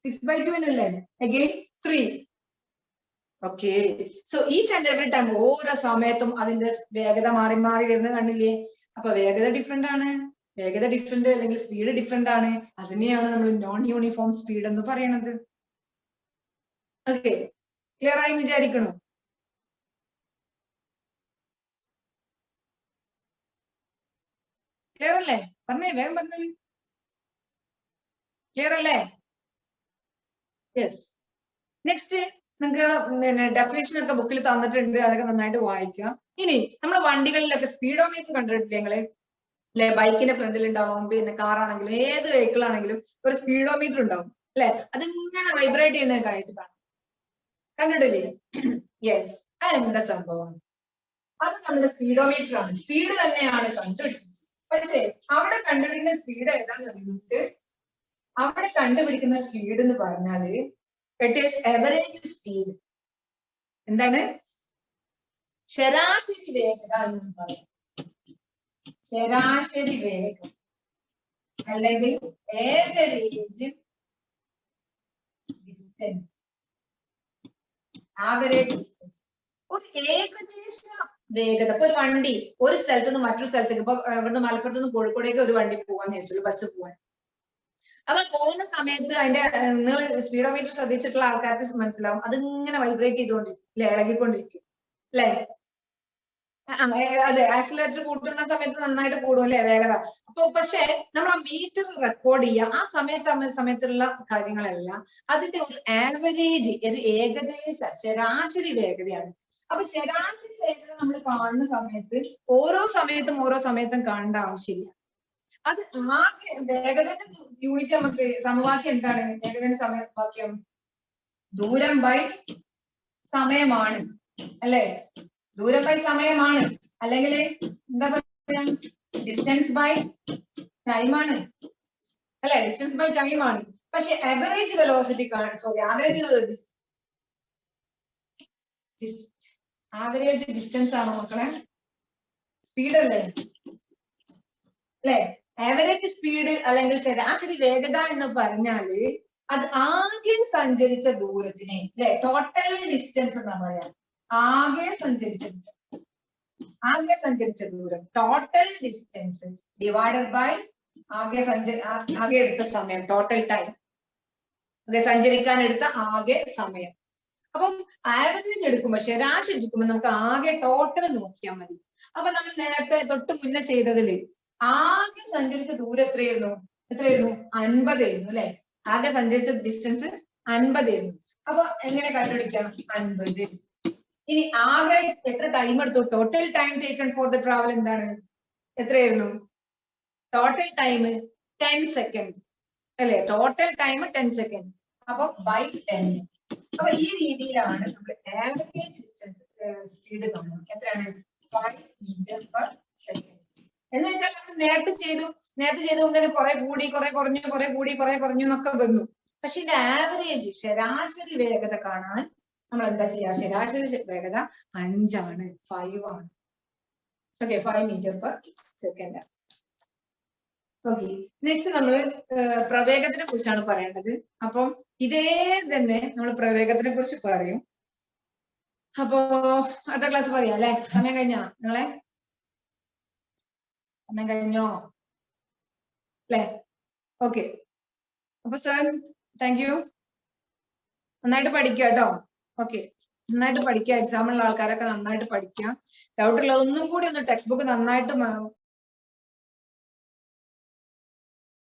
6/2 അല്ലേ? Again 3. Okay, so each and every time ഓരോ സമയത്തും അതിന്റെ വേഗത മാറി മാറി വരുന്നത് കണ്ടില്ലേ? അപ്പൊ വേഗത ഡിഫറെന്റ് ആണ്. വേഗത ഡിഫറെന്റ് അല്ലെങ്കിൽ സ്പീഡ് ഡിഫറെന്റ് ആണ്. അതിനെയാണ് നമ്മൾ നോൺ യൂണിഫോം സ്പീഡ് എന്ന് പറയുന്നത്. ഓക്കെ, ക്ലിയർ ആയി വിചാരിക്കണോ? ക്ലിയർ അല്ലേ? പറഞ്ഞേ, വേഗം പറഞ്ഞേ. ക്ലിയർ അല്ലേ? യെസ്. നെക്സ്റ്റ് നിങ്ങൾക്ക് പിന്നെ ഡെഫിനേഷൻ ഒക്കെ ബുക്കിൽ തന്നിട്ടുണ്ട്, അതൊക്കെ നന്നായിട്ട് വായിക്കാം. ഇനി നമ്മൾ വണ്ടികളിലൊക്കെ സ്പീഡോമീറ്റർ കണ്ടിട്ടില്ലേ നിങ്ങള്? അല്ലെ, ബൈക്കിന്റെ ഫ്രണ്ടിൽ ഉണ്ടാവും, പിന്നെ കാർ ആണെങ്കിലും ഏത് വെഹിക്കിൾ ആണെങ്കിലും ഒരു സ്പീഡോമീറ്റർ ഉണ്ടാവും അല്ലെ? അതിങ്ങനെ വൈബ്രേറ്റ് ചെയ്യുന്നതായിട്ട് കാണാം. കണ്ടിട്ടില്ലേ? യെസ്. അതെന്താ സംഭവം? അത് നമ്മുടെ സ്പീഡോമീറ്റർ ആണ്. സ്പീഡ് തന്നെയാണ് കണ്ടുപിടിക്കുന്നത്. പക്ഷെ അവിടെ കണ്ടുപിടിക്കുന്ന സ്പീഡ് ഏതാന്ന് പറഞ്ഞിട്ട്, അവിടെ കണ്ടുപിടിക്കുന്ന സ്പീഡ് എന്ന് പറഞ്ഞാല് ഇറ്റ് ഈസ് എവറേജ് സ്പീഡ്. എന്താണ്? ശരാശരി വേഗത എന്ന് പറയും. ശരാശരി വേഗം അല്ലെങ്കിൽ ഏവറേജ് ഡിസ്റ്റൻസ്. ആവറേജ് ഡിസ്റ്റൻസ് ഒരു ഏകദേശ വേഗത. ഇപ്പൊ ഒരു വണ്ടി ഒരു സ്ഥലത്ത് നിന്ന് മറ്റൊരു സ്ഥലത്തേക്ക്, ഇപ്പൊ ഇവിടുന്ന് മലപ്പുറത്ത് നിന്ന് കോഴിക്കോടേക്ക് ഒരു വണ്ടി പോവാന്ന് വെച്ചു, ബസ് പോവാൻ. അപ്പൊ പോകുന്ന സമയത്ത് അതിന്റെ നിങ്ങൾ സ്പീഡോമീറ്റർ ശ്രദ്ധിച്ചിട്ടുള്ള ആൾക്കാർക്ക് മനസ്സിലാവും, അതിങ്ങനെ വൈബ്രേറ്റ് ചെയ്തുകൊണ്ടിരിക്കും അല്ലെ? ഇളകിക്കൊണ്ടിരിക്കും അല്ലെ? അതെ, ആക്സിലേറ്റർ കൂട്ടുന്ന സമയത്ത് നന്നായിട്ട് കൂടും അല്ലെ വേഗത. അപ്പൊ പക്ഷെ നമ്മൾ ആ മീറ്റർ റെക്കോർഡ് ചെയ്യുക ആ സമയത്തുള്ള കാര്യങ്ങളെല്ലാം അതിന്റെ ഒരു ആവറേജ്, ഒരു ഏകദേശ ശരാശരി വേഗതയാണ്. അപ്പൊ ശരാശരി വേഗത നമ്മൾ കാണുന്ന സമയത്ത് ഓരോ സമയത്തും കാണേണ്ട ആവശ്യമില്ല. അത് ആകെ വേഗതയുടെ യൂണിറ്റ് നമുക്ക് സമവാക്യം എന്താണ്? വേഗതയുടെ സമവാക്യം ദൂരം ബൈ സമയമാണ് അല്ലെ? ദൂരം ബൈ സമയമാണ്, അല്ലെങ്കിൽ എന്താ പറയാ, ഡിസ്റ്റൻസ് ബൈ ടൈം ആണ് അല്ലെ? ഡിസ്റ്റൻസ് ബൈ ടൈം ആണ്. പക്ഷെ ആവറേജ് വെലോസിറ്റി ആവറേജ് ഡിസ്റ്റൻസ് ആണോ മക്കളെ? സ്പീഡ് അല്ലേ? അല്ലെ? ആവറേജ് സ്പീഡ് അല്ലെങ്കിൽ ശരാശരി വേഗത എന്ന് പറഞ്ഞാല് അത് ആകെ സഞ്ചരിച്ച ദൂരത്തിനെ അല്ലെ? ടോട്ടൽ ഡിസ്റ്റൻസ് എന്നാ പറയാ. ആകെ സഞ്ചരിച്ച ദൂരം, ടോട്ടൽ ഡിസ്റ്റൻസ് ഡിവൈഡഡ് ബൈ ആകെ എടുത്ത സമയം, ടോട്ടൽ ടൈം. സഞ്ചരിക്കാൻ എടുത്ത ആകെ സമയം. അപ്പം ആവറേജ് എടുക്കുമ്പോ, ശരാശരി എടുക്കുമ്പോ നമുക്ക് ആകെ ടോട്ടൽ നോക്കിയാൽ മതി. അപ്പൊ നമ്മൾ നേരത്തെ തൊട്ട് മുന്നേ ചെയ്തതില് ആകെ സഞ്ചരിച്ച ദൂരം എത്രയായിരുന്നു? 50 ആയിരുന്നു അല്ലെ? ആകെ സഞ്ചരിച്ച ഡിസ്റ്റൻസ് 50 ആയിരുന്നു. അപ്പൊ എങ്ങനെ കണ്ടുപിടിക്കാം? 50. ഇനി ആകെ എത്ര ടൈം എടുത്തു? Total time taken for the travel എന്താണ്? എത്രയായിരുന്നു? ടോട്ടൽ ടൈം 10 സെക്കൻഡ് അല്ലെ? Total time 10 second. അപ്പൊ ബൈ 10. അപ്പൊ ഈ രീതിയിലാണ് നമ്മൾ ആവറേജ് ഡിസ്റ്റൻസ് സ്പീഡ് കാണുന്നത്. എത്രയാണ്? 5 മീറ്റർ പെർ സെക്കൻഡ്. എന്ന് വെച്ചാൽ നമ്മൾ നേരത്തെ ചെയ്തു ഇങ്ങനെ കുറെ കൂടി കുറെ കുറഞ്ഞു കുറെ കൂടി കുറെ കുറഞ്ഞു എന്നൊക്കെ വന്നു. പക്ഷെ ഇത് ആവറേജ് ശരാശരി വേഗത കാണാൻ നമ്മൾ എന്താ ചെയ്യാ? ശരാശരി വേഗത 5 ആണ്, 5 ആണ്. Okay, 5 metre per second. Okay, next നമ്മൾ പ്രവേഗത്തിനെ കുറിച്ചാണ് പറയേണ്ടത്. അപ്പം ഇതേ തന്നെ നമ്മൾ പ്രവേഗത്തിനെ കുറിച്ച് പറയും. അപ്പോ അടുത്ത ക്ലാസ് പറയാം അല്ലെ? സമയം കഴിഞ്ഞോ നിങ്ങളെ? സമയം കഴിഞ്ഞോ അല്ലെ? ഓക്കെ, അപ്പൊ സർ താങ്ക് യു. നന്നായിട്ട് പഠിക്കുക കേട്ടോ. ഓക്കെ, നന്നായിട്ട് പഠിക്കുക. എക്സാമിലുള്ള ആൾക്കാരൊക്കെ നന്നായിട്ട് പഠിക്കുക. ഡൗട്ട് ഉള്ളത് ഒന്നും കൂടി ഒന്ന് ടെക്സ്റ്റ് ബുക്ക് നന്നായിട്ട്